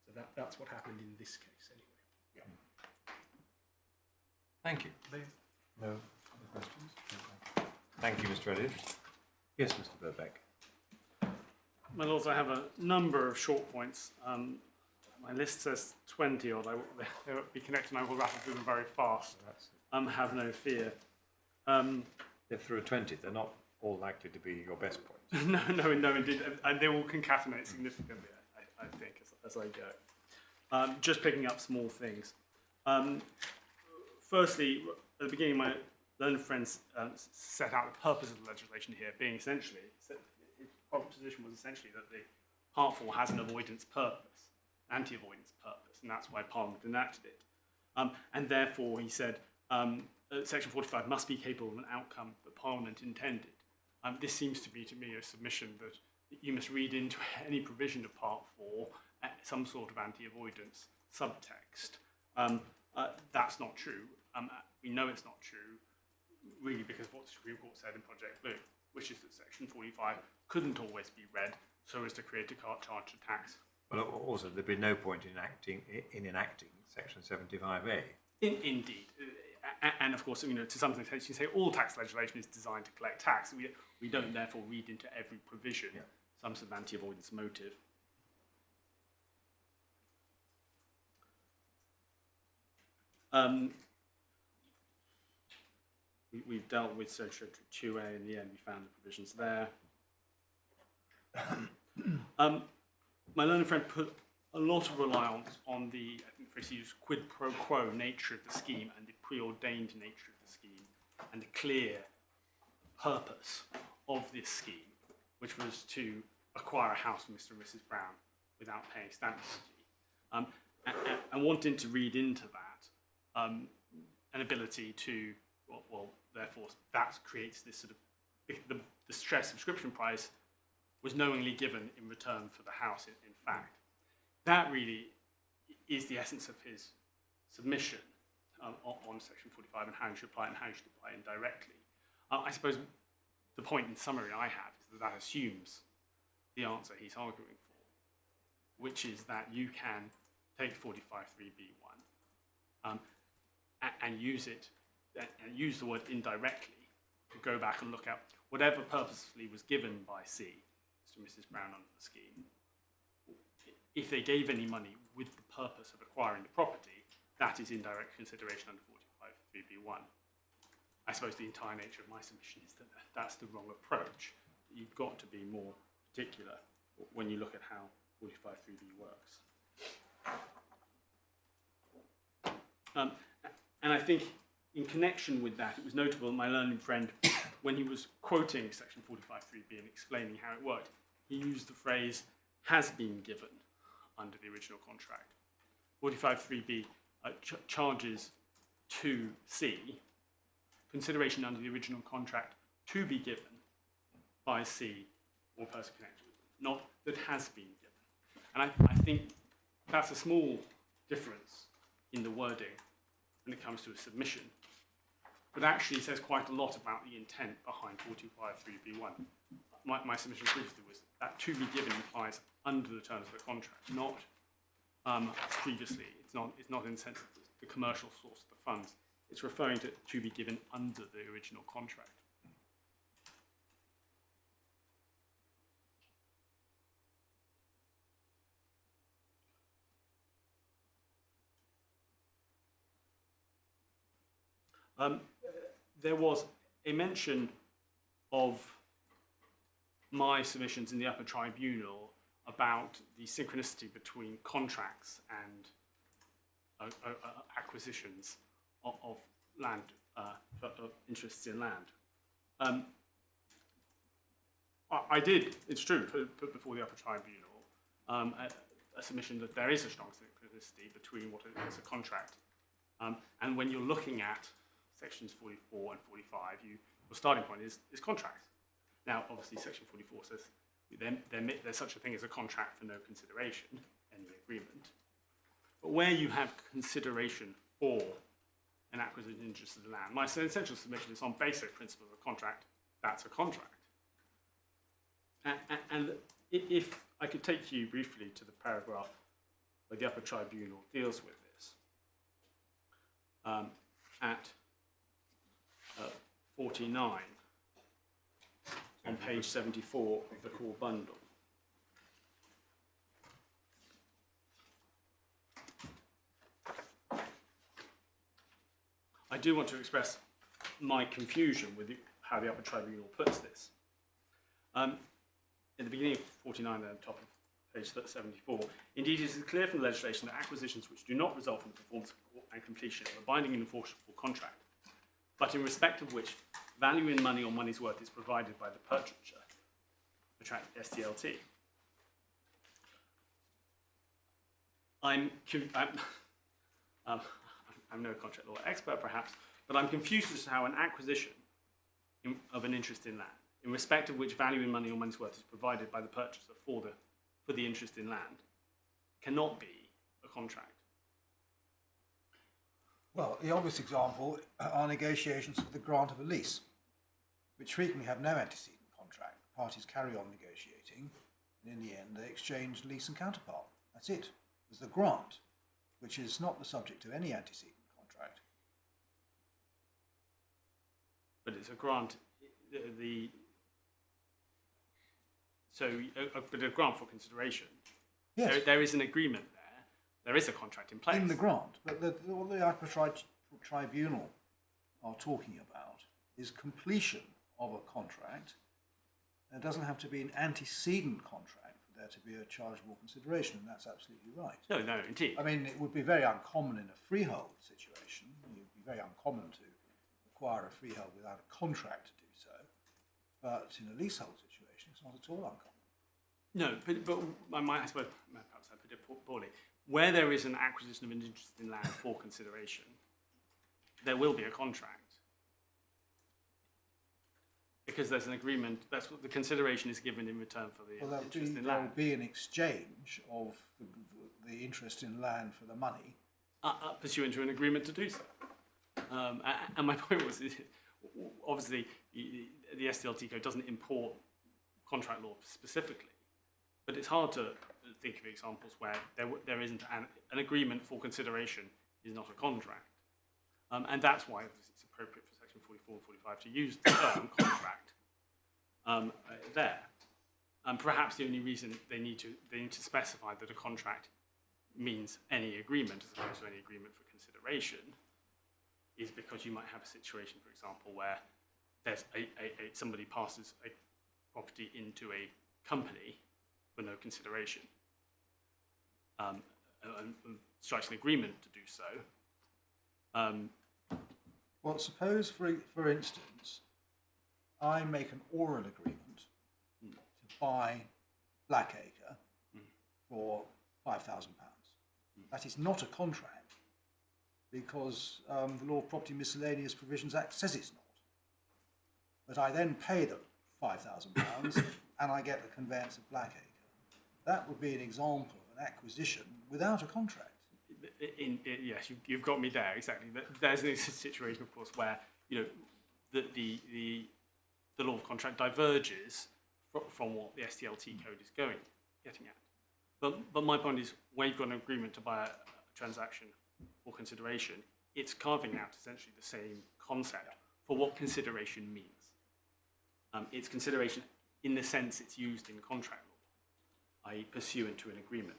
So that's what happened in this case, anyway. Thank you. No other questions? Thank you, Mr. Elliott. Yes, Mr. Birbeck. My lords, I have a number of short points. My list says 20 odd. They'll be connected and I will rattle through them very fast. Have no fear. If there are 20, they're not all likely to be your best points. No, indeed. And they will concatenate significantly, I think, as I go. Just picking up small things. Firstly, at the beginning, my learned friends set out the purpose of the legislation here, being essentially, his proposition was essentially that the Part 4 has an avoidance purpose, anti-avoidance purpose, and that's why Parliament enacted it. And therefore, he said, Section 45 must be capable of an outcome that Parliament intended. This seems to be, to me, a submission that you must read into any provision of Part 4 some sort of anti-avoidance subtext. That's not true. We know it's not true, really, because what the Supreme Court said in Project Blue, which is that Section 45 couldn't always be read so as to create a charge to tax. But also, there'd be no point in enacting Section 75A. Indeed. And of course, to some extent, you say all tax legislation is designed to collect tax. We don't therefore read into every provision some sort of anti-avoidance motive. We've dealt with Social 2A in the end. We found the provisions there. My learned friend put a lot of reliance on the, I think the phrase he used, quid pro quo nature of the scheme and the preordained nature of the scheme and the clear purpose of this scheme, which was to acquire a house for Mr. and Mrs. Brown without paying stamp duty. And wanting to read into that an ability to, well, therefore, that creates this sort of, the stress subscription price was knowingly given in return for the house, in fact. That really is the essence of his submission on Section 45 and how you should apply it and how you should apply it indirectly. I suppose the point in summary I have is that assumes the answer he's arguing for, which is that you can take 45(3)(b)(1) and use it, and use the word indirectly to go back and look at whatever purposefully was given by C Mr. and Mrs. Brown under the scheme, if they gave any money with the purpose of acquiring the property, that is indirect consideration under 45(3)(b)(1). I suppose the entire nature of my submission is that that's the wrong approach. You've got to be more particular when you look at how 45(3)(b) works. And I think in connection with that, it was notable that my learned friend, when he was quoting section 45(3)(b) and explaining how it worked, he used the phrase has been given under the original contract. 45(3)(b) charges to C consideration under the original contract to be given by C or person connected with them, not that has been given. And I think that's a small difference in the wording when it comes to a submission, but actually says quite a lot about the intent behind 45(3)(b)(1). My submission previously was that to be given implies under the terms of the contract, not previously. It's not in the sense of the commercial source of the funds. It's referring to be given under the original contract. There was a mention of my submissions in the Upper Tribunal about the synchronicity between contracts and acquisitions of land, of interests in land. I did, it's true, put before the Upper Tribunal a submission that there is a strong synchronicity between what is a contract. And when you're looking at sections 44 and 45, your starting point is contract. Now, obviously, section 44 says there's such a thing as a contract for no consideration, any agreement. But where you have consideration for an acquisition interest of the land, my essential submission is on basic principles of contract, that's a contract. And if I could take you briefly to the paragraph where the Upper Tribunal deals with this, at 49 on page 74 of the core bundle. I do want to express my confusion with how the Upper Tribunal puts this. In the beginning of 49, there, at the top of page 74, indeed it is clear from the legislation that acquisitions which do not result from the performance and completion of a binding and enforceable contract, but in respect of which value in money or money's worth is provided by the purchaser, SDLT. I'm no contract law expert, perhaps, but I'm confused as to how an acquisition of an interest in land, in respect of which value in money or money's worth is provided by the purchaser for the interest in land, cannot be a contract. Well, the obvious example are negotiations for the grant of a lease, which frequently have no antecedent contract. Parties carry on negotiating, and in the end they exchange lease and counterpart. That's it. There's the grant, which is not the subject of any antecedent contract. But it's a grant, but a grant for consideration. Yes. There is an agreement there. There is a contract in place. In the grant. But what the Upper Tribunal are talking about is completion of a contract. There doesn't have to be an antecedent contract for there to be a chargeable consideration, and that's absolutely right. No, indeed. I mean, it would be very uncommon in a freehold situation. It would be very uncommon to acquire a freehold without a contract to do so. But in a leasehold situation, it's not at all uncommon. No, but I suppose perhaps I put it poorly. Where there is an acquisition of an interest in land for consideration, there will be a contract. Because there's an agreement, that's what the consideration is given in return for the interest in land. There will be an exchange of the interest in land for the money. Pursuant to an agreement to do so. And my point was, obviously, the SDLT code doesn't import contract law specifically, but it's hard to think of examples where there isn't an agreement for consideration is not a contract. And that's why it's appropriate for section 44 and 45 to use the term contract there. And perhaps the only reason they need to specify that a contract means any agreement as opposed to any agreement for consideration is because you might have a situation, for example, where there's somebody passes a property into a company for no consideration and strikes an agreement to do so. Well, suppose, for instance, I make an oral agreement to buy Blackacre for £5,000. That is not a contract because the Law of Property Miscellaneous Provisions Act says it's not. But I then pay them £5,000 and I get the conveyance of Blackacre. That would be an example of an acquisition without a contract. Yes, you've got me there, exactly. There's a situation, of course, where the law of contract diverges from what the SDLT code is getting at. But my point is, where you've got an agreement to buy a transaction for consideration, it's carving out essentially the same concept for what consideration means. It's consideration in the sense it's used in contract law, i.e. pursuant to an agreement.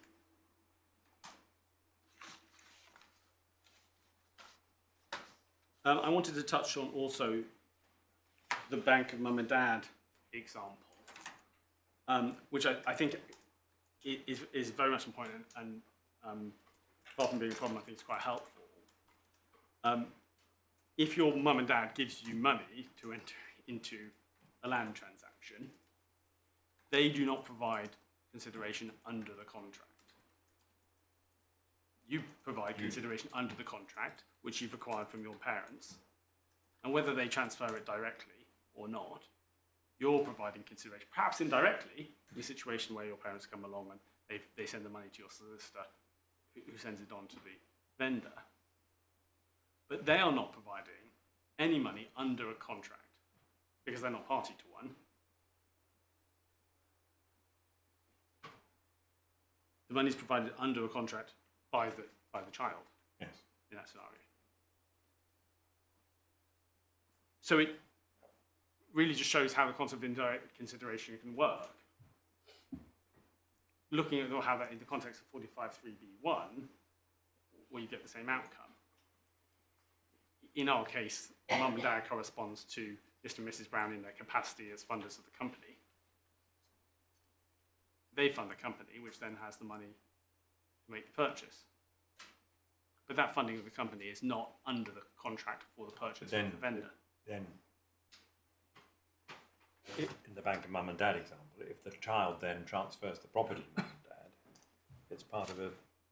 I wanted to touch on also the Bank of Mum and Dad example, which I think is very much important and far from being a problem, I think it's quite helpful. If your mum and dad gives you money to enter into a land transaction, they do not provide consideration under the contract. You provide consideration under the contract, which you've acquired from your parents, and whether they transfer it directly or not, you're providing consideration, perhaps indirectly, in a situation where your parents come along and they send the money to your solicitor, who sends it on to the vendor. But they are not providing any money under a contract, because they're not party to one. The money is provided under a contract by the child. Yes. In that scenario. So it really just shows how the concept of indirect consideration can work. Looking at how that in the context of 45(3)(b)(1, where you get the same outcome. In our case, mum and dad corresponds to Mr. and Mrs. Brown in their capacity as funders of the company. They fund the company, which then has the money to make the purchase. But that funding of the company is not under the contract for the purchase of the vendor. Then, in the Bank of Mum and Dad example, if the child then transfers the property to mum and dad, it's part of a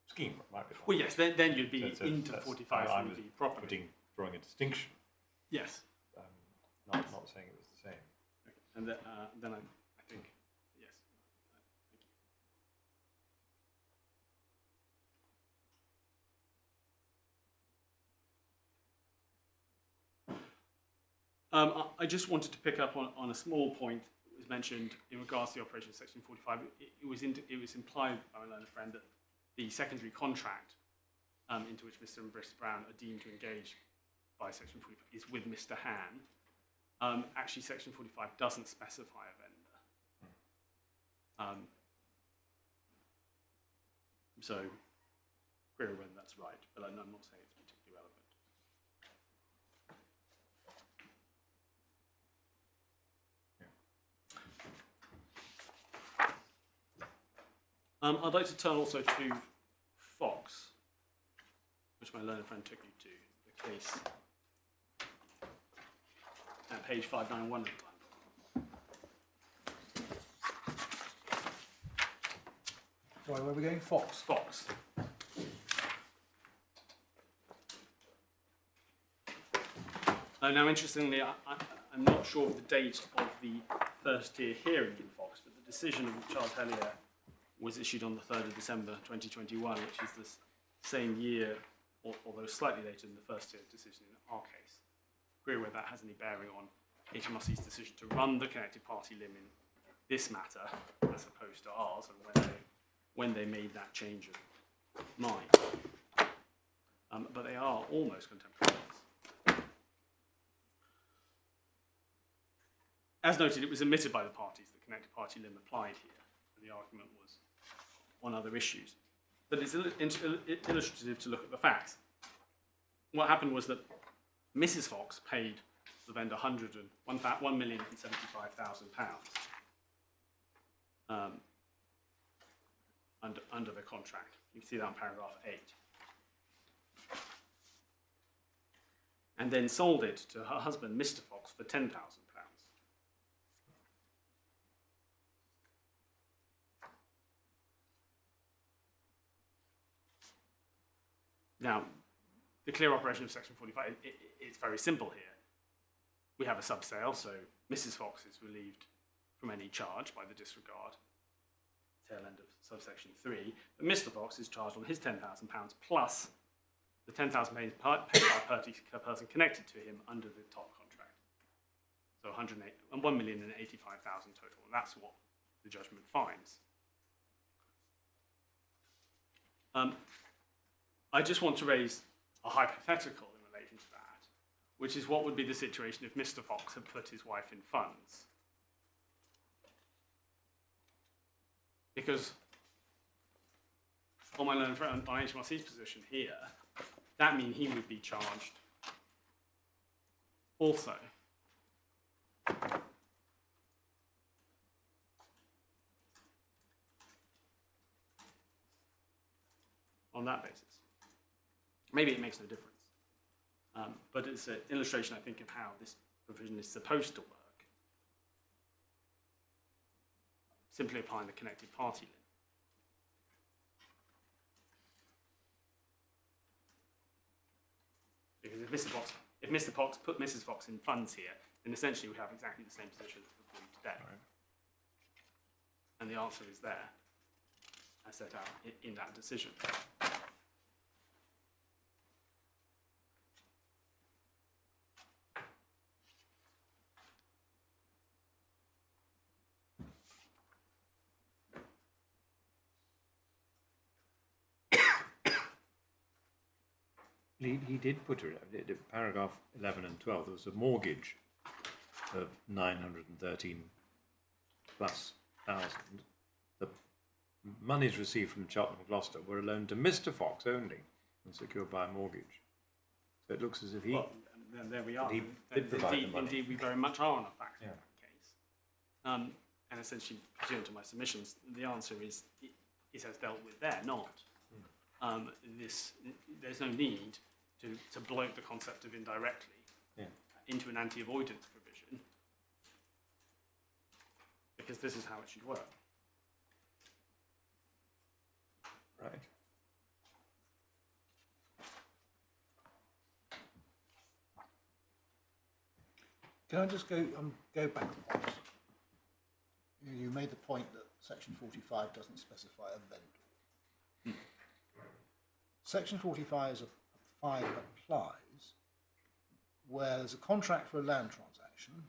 scheme. Might be well, yes, then you'd be so into 45(3)(b) property. Drawing a distinction. Yes. Not saying it was the same. Okay. And then I think, yes. Thank you. I just wanted to pick up on a small point that was mentioned in regards to the operation of Section 45. It was implied by my learned friend that the secondary contract into which Mr. and Mrs. Brown are deemed to engage by Section 45 is with Mr. Han. Actually, Section 45 doesn't specify a vendor. So, query whether that's right, but I'm not saying it's particularly relevant. I'd like to turn also to Fox, which my learned friend took you to, the case at page 591 of the plan. Sorry, where are we going? Fox. Fox. Now, interestingly, I'm not sure of the date of the first tier hearing in Fox, but the decision of Charles Hellier was issued on the 3rd of December 2021, which is the same year, although slightly later than the first tier decision in our case. Query whether that has any bearing on HMRC's decision to run the connected party limb in this matter as opposed to ours, and when they made that change of mind. But they are almost contemporaneous. as noted, it was admitted by the parties that connected party limb applied here, and the argument was on other issues. But it's illustrative to look at the facts. What happened was that Mrs. Fox paid the vendor £101,075,000 under the contract. You can see that in paragraph 8. And then sold it to her husband, Mr. Fox, for £10,000. Now, the clear operation of Section 45, it's very simple here. We have a subsale, so Mrs. Fox is relieved from any charge by the disregard, tail end of subsection 3. But Mr. Fox is charged on his £10,000 plus the £10,000 paid by a person connected to him under the top contract. So £1,085,000 total, and that's what the judgment finds. I just want to raise a hypothetical in relation to that, which is what would be the situation if Mr. Fox had put his wife in funds. Because on my learned friend, on HMRC's position here, that means he would be charged also. On that basis. Maybe it makes no difference. But it's an illustration, I think, of how this provision is supposed to work. Simply applying the connected party limit. Because if Mr. Fox put Mrs. Fox in funds here, then essentially we have exactly the same position as before you today. Right. And the answer is there, as set out in that decision. He did put it, paragraph 11 and 12, there was a mortgage of 913 plus thousand. The monies received from Cheltenham and Gloucester were a loan to Mr. Fox only and secured by a mortgage. So it looks as if he... Well, and there we are. He did provide the money. Indeed, we very much are on a fact in that case. And essentially, pursuant to my submissions, the answer is it has dealt with there, not. There's no need to bloat the concept of indirectly into an anti-avoidance provision, because this is how it should work. Right. Can I just go back a point? You made the point that Section 45 doesn't specify a vendor. Section 45 applies where there's a contract for a land transaction,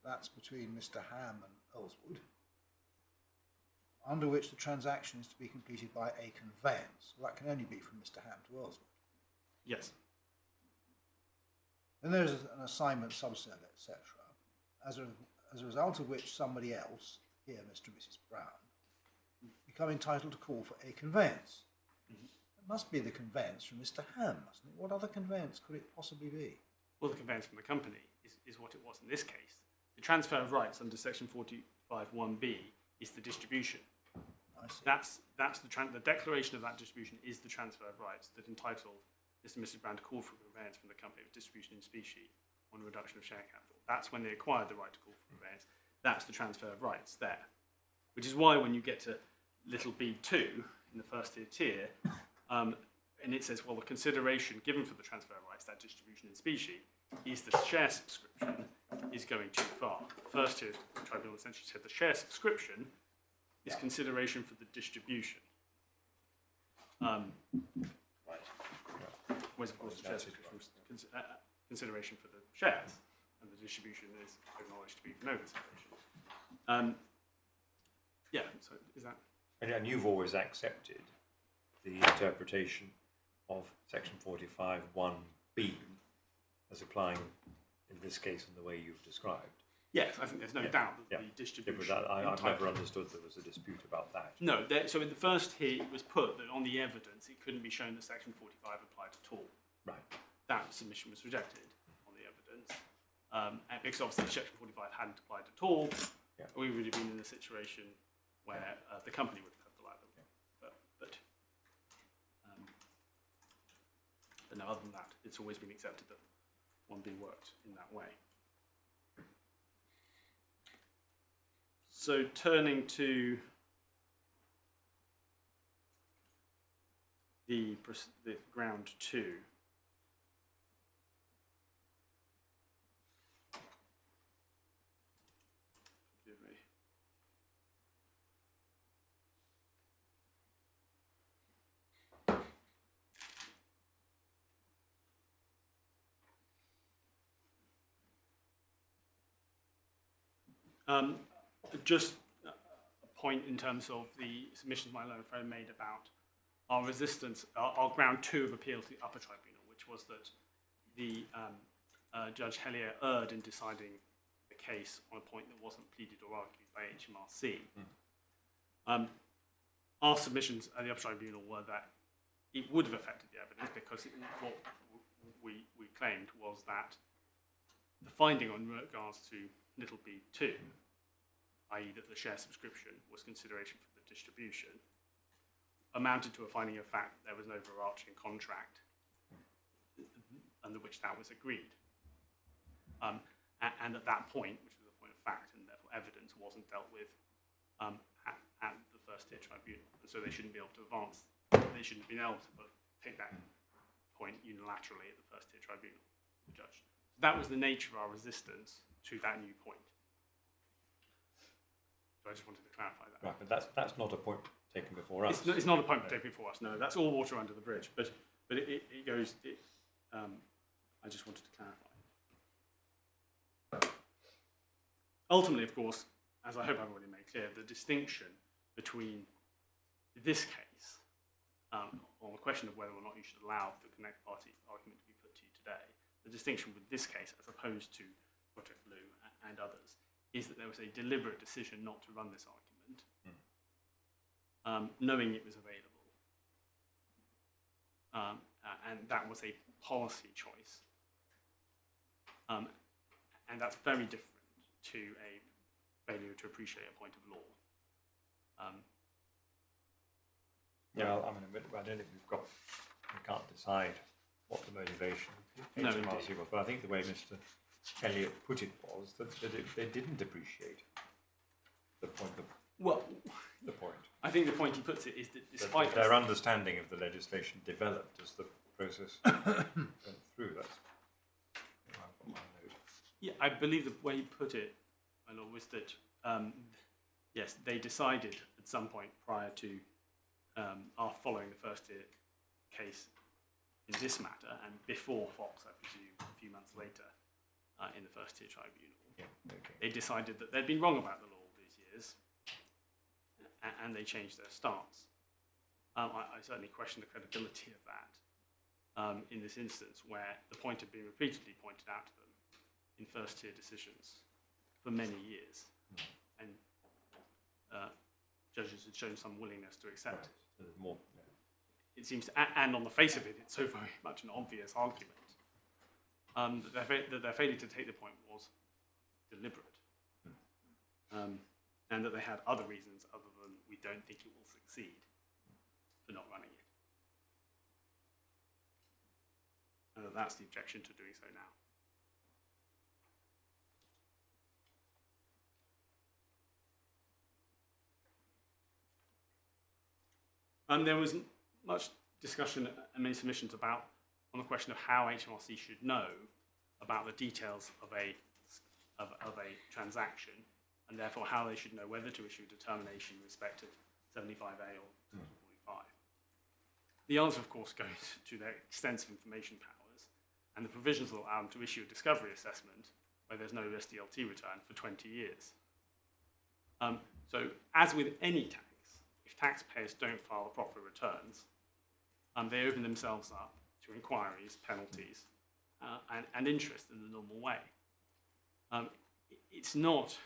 that's between Mr. Ham and Earlswood, under which the transaction is to be completed by a conveyance. Well, that can only be from Mr. Ham to Earlswood. Yes. Then there's an assignment, subsale, etc., as a result of which somebody else, here Mr. and Mrs. Brown, become entitled to call for a conveyance. It must be the conveyance from Mr. Ham, mustn't it? What other conveyance could it possibly be? Well, the conveyance from the company is what it was in this case. The transfer of rights under Section 45(1)(b) is the distribution. I see. That's the declaration of that distribution is the transfer of rights that entitled Mr. and Mrs. Brown to call for a conveyance from the company of distribution in specie on reduction of share capital. That's when they acquired the right to call for conveyance. That's the transfer of rights there. Which is why when you get to little b2 in the first tier, and it says, well, the consideration given for the transfer of rights, that distribution in specie, is the share subscription is going too far. The first tier tribunal essentially said the share subscription is consideration for the distribution. Right. Whereas, of course, the share subscription was consideration for the shares, and the distribution is acknowledged to be for no consideration. Yeah, so is that... And you've always accepted the interpretation of Section 45(1)(b) as applying in this case in the way you've described. Yes, I think there's no doubt that the Yeah, distribution. but I've type never of- understood there was a dispute about that. No, so in the first here it was put that on the evidence it couldn't be shown that Section 45 applied at all. Right. That submission was rejected on the evidence. And because obviously Section 45 hadn't applied at all, Yeah. we would have been in a situation where the company would have had the liability. But no, other than that, it's always been accepted that one be worked in that way. So turning to the ground 2. Forgive me. Just a point in terms of the submissions my learned friend made about our resistance, our ground 2 of appeal to the Upper Tribunal, which was that the Judge Hellier erred in deciding the case on a point that wasn't pleaded or argued by HMRC. Our submissions at the Upper Tribunal were that it would have affected the evidence because what we claimed was that the finding on regards to little b2, i.e. that the share subscription was consideration for the distribution, amounted to a finding of fact that there was an overarching contract under which that was agreed. And at that point, which was a point of fact and therefore evidence, wasn't dealt with at the first tier tribunal. And so they shouldn't be able to advance, they shouldn't have been able to take that point unilaterally at the first tier tribunal, the judge. So that was the nature of our resistance to that new point. So I just wanted to clarify that. Right, but that's not a point taken before us. It's not a point taken before us, no. That's all water under the bridge. But it goes, I just wanted to clarify. Ultimately, of course, as I hope I've already made clear, the distinction between this case on the question of whether or not you should allow the connect party argument to be put to you today, the distinction with this case as opposed to Project Blue and others is that there was a deliberate decision not to run this argument, knowing it was available. And that was a policy choice. And that's very different to a failure to appreciate a point of law. Well, I mean, I don't think we can't decide what the motivation of No, HMRC was, but I think the way Mr. Elliott put it was that they didn't appreciate the point. The point. I think the point he puts it is that despite their understanding of the legislation developed as the process went through. That's I've got my note. Yeah, I believe the way he put it, my lord, was that yes, they decided at some point prior to our following the first tier case in this matter, and before Fox, I presume, a few months later, in the first tier tribunal, they decided that they'd been wrong about the law all these years, and they changed their stance. I certainly question the credibility of that in this instance, where the point had been repeatedly pointed out to them in first tier decisions for many years, and judges had shown some willingness to accept it. So there's more. It seems, and on the face of it, it's so very much an obvious argument that their failure to take the point was deliberate, and that they had other reasons other than we don't think it will succeed for not running it, and that's the objection to doing so now. There was much discussion and many submissions on the question of how HMRC should know about the details of a transaction, and therefore how they should know whether to issue a determination in respect of 75A or 45. The answer, of course, goes to their extensive information powers and the provisions that allow them to issue a discovery assessment where there's no SDLT return for 20 years. So, as with any tax, if taxpayers don't file the proper returns, they open themselves up to inquiries, penalties, and interest in the normal way. it's not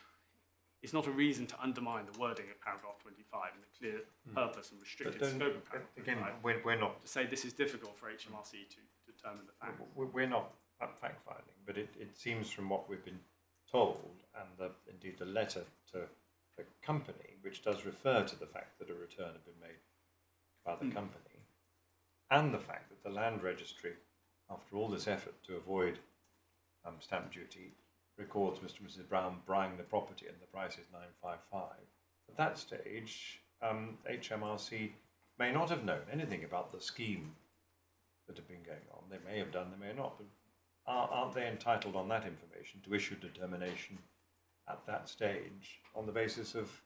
a reason to undermine the wording of paragraph 25 and the clear purpose and restricted But scope of paragraph again, 25 we're not to say this is difficult for HMRC to determine the facts. we're not fact finding, but it seems from what we've been told, and indeed the letter to the company, which does refer to the fact that a return had been made by the company, and the fact that the land registry, after all this effort to avoid stamp duty, records Mr. and Mrs. Brown buying the property and the price is 955. At that stage, HMRC may not have known anything about the scheme that had been going on. They may have done, they may not. But aren't they entitled on that information to issue determination at that stage on the basis of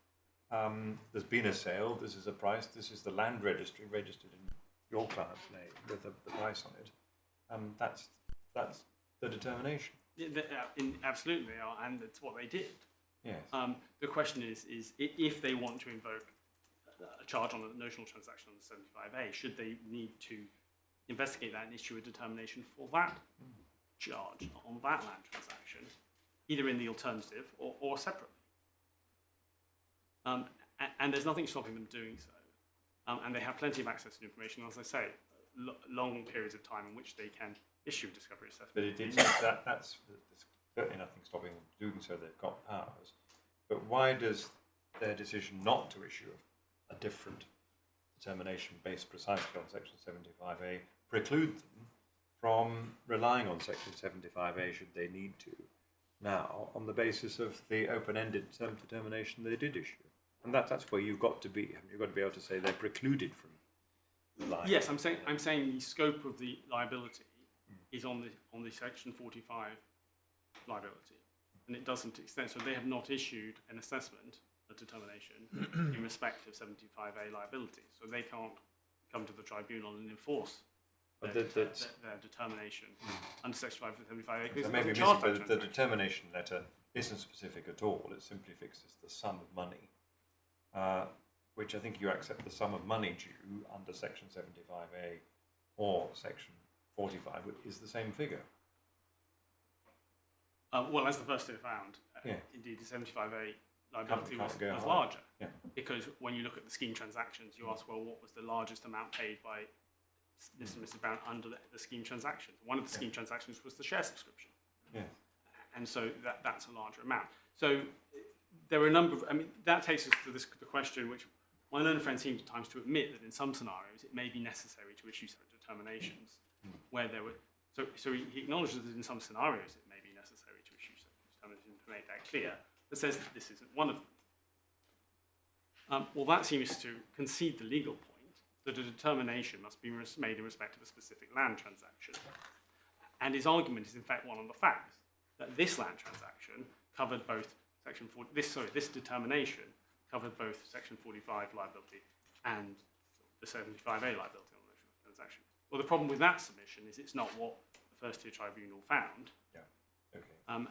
there's been a sale, this is a price, this is the land registry registered in your client's name with the price on it. That's the determination. Yeah, absolutely they are, and that's what they did. Yes. The question is if they want to invoke a charge on a notional transaction on the 75A, should they need to investigate that and issue a determination for that charge on that land transaction, either in the alternative or separately? And there's nothing stopping them doing so. And they have plenty of access to information, as I say, long periods of time in which they can issue a discovery assessment. But that's certainly nothing stopping them doing so. They've got powers. But why does their decision not to issue a different determination based precisely on Section 75A preclude them from relying on Section 75A should they need to now on the basis of the open-ended determination they did issue? And that's where you've got to be. You've got to be able to say they're precluded from relying. Yes, I'm saying the scope of the liability is on the Section 45 liability, and it doesn't extend. So they have not issued an assessment, a determination in respect of 75A liability. So they can't come to the tribunal and enforce their determination under Section 75A. So maybe the determination letter isn't specific at all. It simply fixes the sum of money, which I think you accept the sum of money due under Section 75A or Section 45 is the same figure. Well, as the first year found, indeed the 75A liability was larger. Yeah. Because when you look at the scheme transactions, you ask, well, what was the largest amount paid by Mr. and Mrs. Brown under the scheme transaction? One of the scheme transactions was the share subscription. Yeah. And so that's a larger amount. So there are a number of, that takes us to the question which my learned friend seemed at times to admit that in some scenarios it may be necessary to issue separate determinations where there were, so he acknowledges that in some scenarios it may be necessary to issue separate determinations to make that clear, but says that this isn't one of them. Well, that seems to concede the legal point that a determination must be made in respect of a specific land transaction. And his argument is in fact one on the facts, that this land transaction covered both Section 40, this determination covered both Section 45 liability and the 75A liability on the transaction. Well, the problem with that submission is it's not what the first tier tribunal found. Yeah. Okay.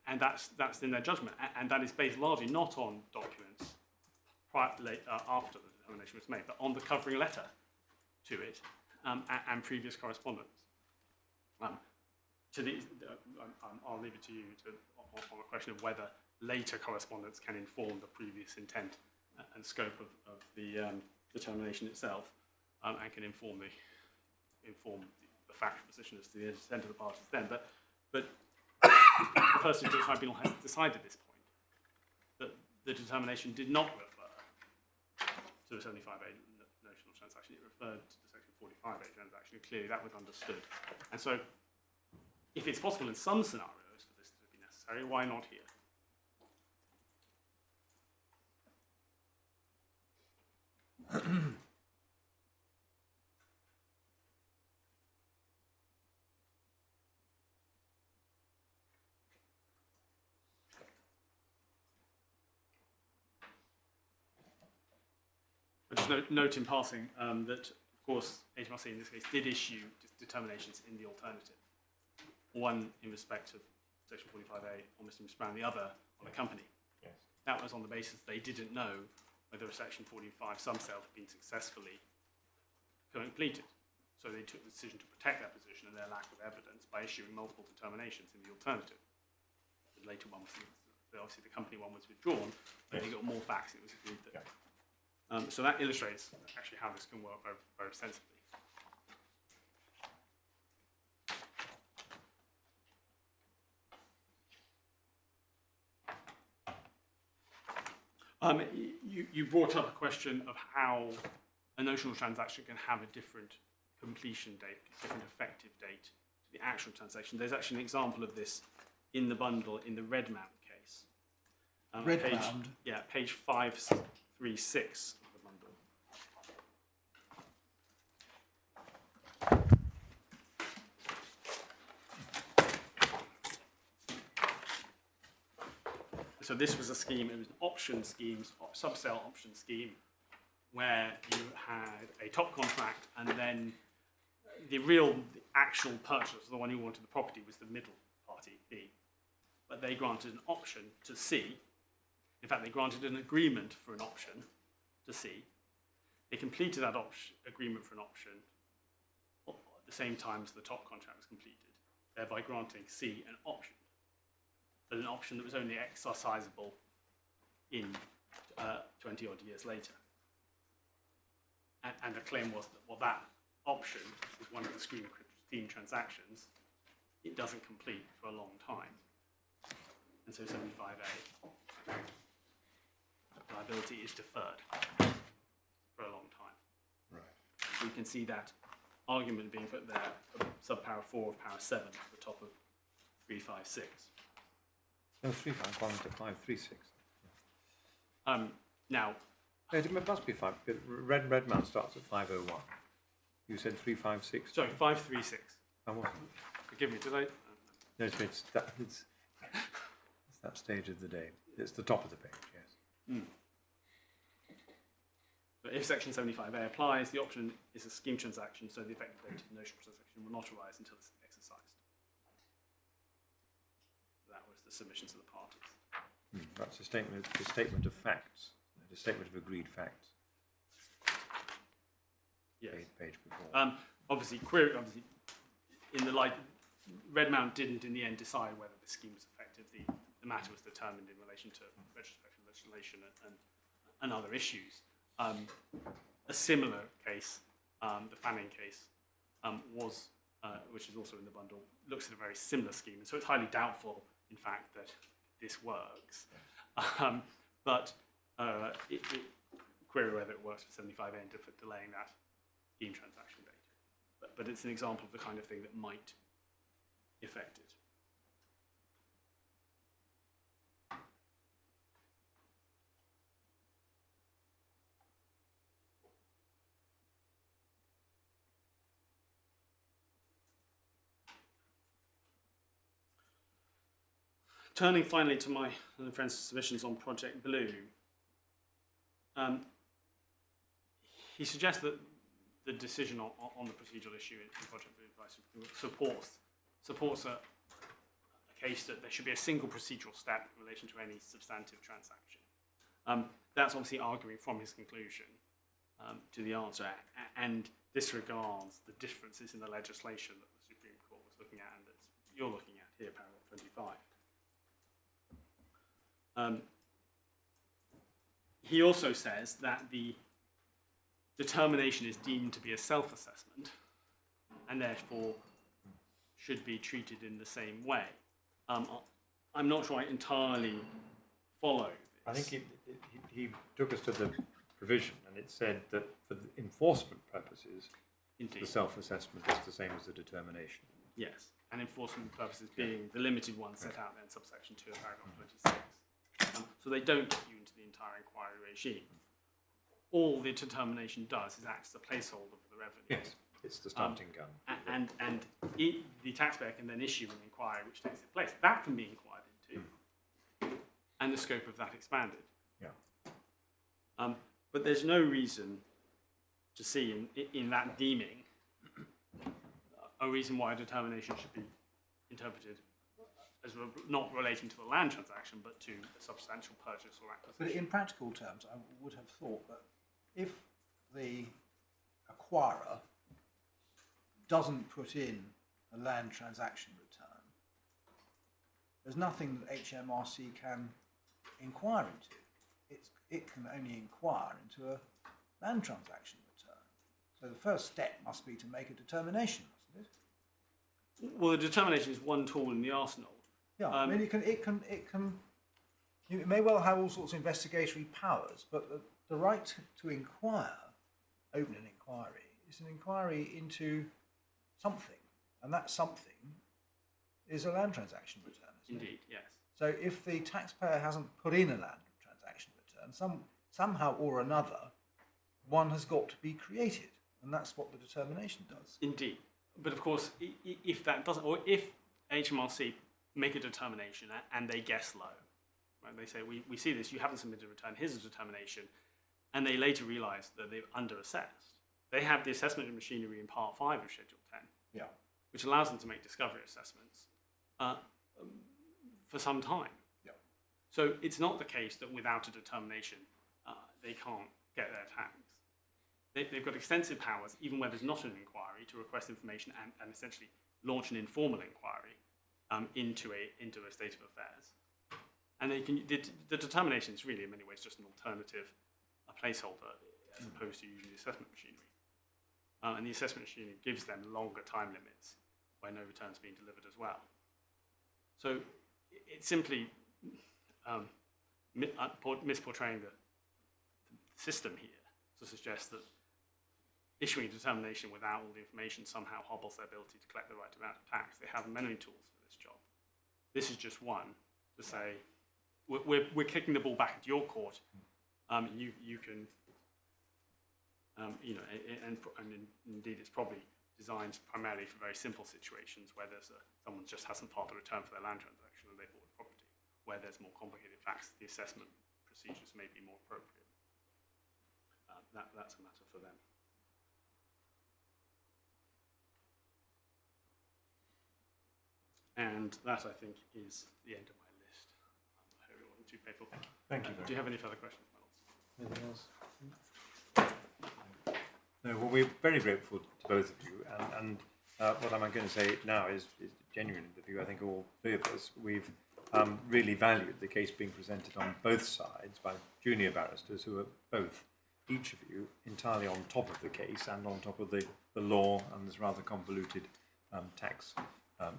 And that's in their judgment, and that is based largely not on documents after the determination was made, but on the covering letter to it and previous correspondence. I'll leave it to you on the question of whether later correspondence can inform the previous intent and scope of the determination itself, and can inform the factual position as to the intent of the parties then. But the first tier tribunal has decided this point, that the determination did not refer to the 75A notional transaction, it referred to the Section 45A transaction, and clearly that was understood. And so, if it's possible in some scenarios for this to be necessary, why not here? I just note in passing that, of course, HMRC in this case did issue determinations in the alternative. One in respect of Section 45A on Mr. and Mrs. Brown, the other on the company. Yes. That was on the basis they didn't know whether a Section 45 sum sale had been successfully completed. So they took the decision to protect their position and their lack of evidence by issuing multiple determinations in the alternative. the later one was obviously the company one was withdrawn, but they got more facts. It was agreed that. So that illustrates actually how this can work very, very sensibly. You brought up a question of how a notional transaction can have a different completion date, different effective date to the actual transaction. There's actually an example of this in the bundle in the Redmount case. Redmount? Yeah, page 536 of the bundle. So this was a scheme, it was an option scheme, sub-sale option scheme, where you had a top contract and then the actual purchaser, the one who wanted the property, was the middle party, B. But they granted an option to C. In fact, they granted an agreement for an option to C. They completed that agreement for an option at the same time as the top contract was completed, thereby granting C an option. But an option that was only exercisable in 20 odd years later. And the claim was that, well, that option is one of the scheme transactions. It doesn't complete for a long time. And so 75A, liability is deferred for a long time. Right. So you can see that argument being put there, sub-para 4 of para 7 at the top of 356. No, 351 to 536. Now, It must be 5, because Redmount starts at 501. You said 356? sorry, 536. And what? Forgive me, did I? No, it's that stage of the day. It's the top of the page, yes. But if section 75A applies, the option is a scheme transaction, so the effective date of the notional transaction will not arise until it's exercised. That was the submission to the parties. That's a statement of facts, a statement of agreed facts. Yes. Page before. Obviously, in the light, Redmount didn't in the end decide whether the scheme was effective. The matter was determined in relation to retrospective legislation and other issues. A similar case, the Fanning case, was, which is also in the bundle, looks at a very similar scheme, and so it's highly doubtful, in fact, that this works. But query whether it works for 75A and for delaying that scheme transaction date. But it's an example of the kind of thing that might affect it. Turning finally to my friend's submissions on Project Blue, he suggests that the decision on the procedural issue in Project Blue supports a case that there should be a single procedural step in relation to any substantive transaction. That's obviously arguing from his conclusion to the answer and disregards the differences in the legislation that the Supreme Court was looking at and that you're looking at here, paragraph 25. He also says that the determination is deemed to be a self-assessment and therefore should be treated in the same way. I'm not sure I entirely follow this. I think he took us to the provision, and it said that for the enforcement purposes, Indeed. the self-assessment is the same as the determination. Yes, and enforcement purposes being the limited one set out there in subsection 2 of paragraph 26. So they don't get you into the entire inquiry regime. All the determination does is act as a placeholder for the revenue. Yes, it's the starting gun. And the taxpayer can then issue an inquiry which takes its place. That can be inquired into, and the scope of that expanded. Yeah. But there's no reason to see in that deeming a reason why a determination should be interpreted as not relating to the land transaction, but to a substantial purchase or acquisition. But in practical terms, I would have thought that if the acquirer doesn't put in a land transaction return, there's nothing that HMRC can inquire into. It can only inquire into a land transaction return. So the first step must be to make a determination, mustn't it? Well, the determination is one tool in the arsenal. Yeah, I mean, it may well have all sorts of investigatory powers, but the right to inquire, open an inquiry, is an inquiry into something, and that something is a land transaction return, isn't it? Indeed, yes. So if the taxpayer hasn't put in a land transaction return, somehow or another, one has got to be created, and that's what the determination does. Indeed. But of course, if that doesn't, or if HMRC make a determination and they guess low, right? They say, we see this, you haven't submitted a return, here's a determination, and they later realise that they've under-assessed. They have the assessment machinery in Part 5 of Schedule 10, Yeah. which allows them to make discovery assessments for some time. Yeah. So it's not the case that without a determination, they can't get their tax. They've got extensive powers, even where there's not an inquiry, to request information and essentially launch an informal inquiry into a state of affairs. And they can, the determination is really, in many ways, just an alternative, a placeholder, as opposed to using the assessment machinery. And the assessment machinery gives them longer time limits where no return's being delivered as well. So it's simply misportraying the system here to suggest that issuing a determination without all the information somehow hobbles their ability to collect the right amount of tax. They have many tools for this job. This is just one to say, we're kicking the ball back at your court. You can, you know, and indeed it's probably designed primarily for very simple situations where someone just hasn't filed a return for their land transaction and they bought a property. Where there's more complicated facts, the assessment procedures may be more appropriate. That's a matter for them. And that, I think, is the end of my list. I hope it wasn't too painful. Thank you. Do you have any further questions, Miles? Anything else? No, well, we're very grateful to both of you, and what I'm going to say now is genuine in the view, I think all three of us, we've really valued the case being presented on both sides by junior barristers who are both, each of you, entirely on top of the case and on top of the law and this rather convoluted tax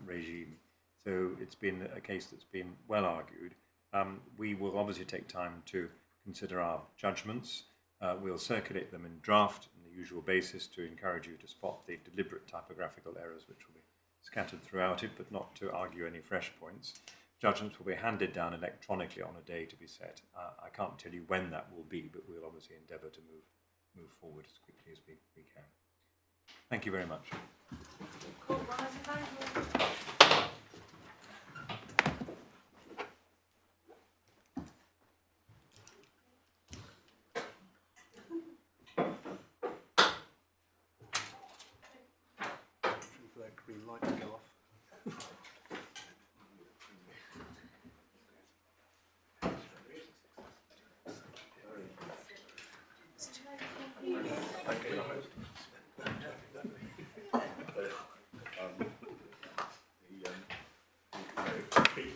regime. So it's been a case that's been well argued. We will obviously take time to consider our judgments. We'll circulate them in draft on the usual basis to encourage you to spot the deliberate typographical errors which will be scattered throughout it, but not to argue any fresh points. Judgments will be handed down electronically on a day to be set. I can't tell you when that will be, but we'll obviously endeavour to move forward as quickly as we can. Thank you very much. Court rise available. For that green light.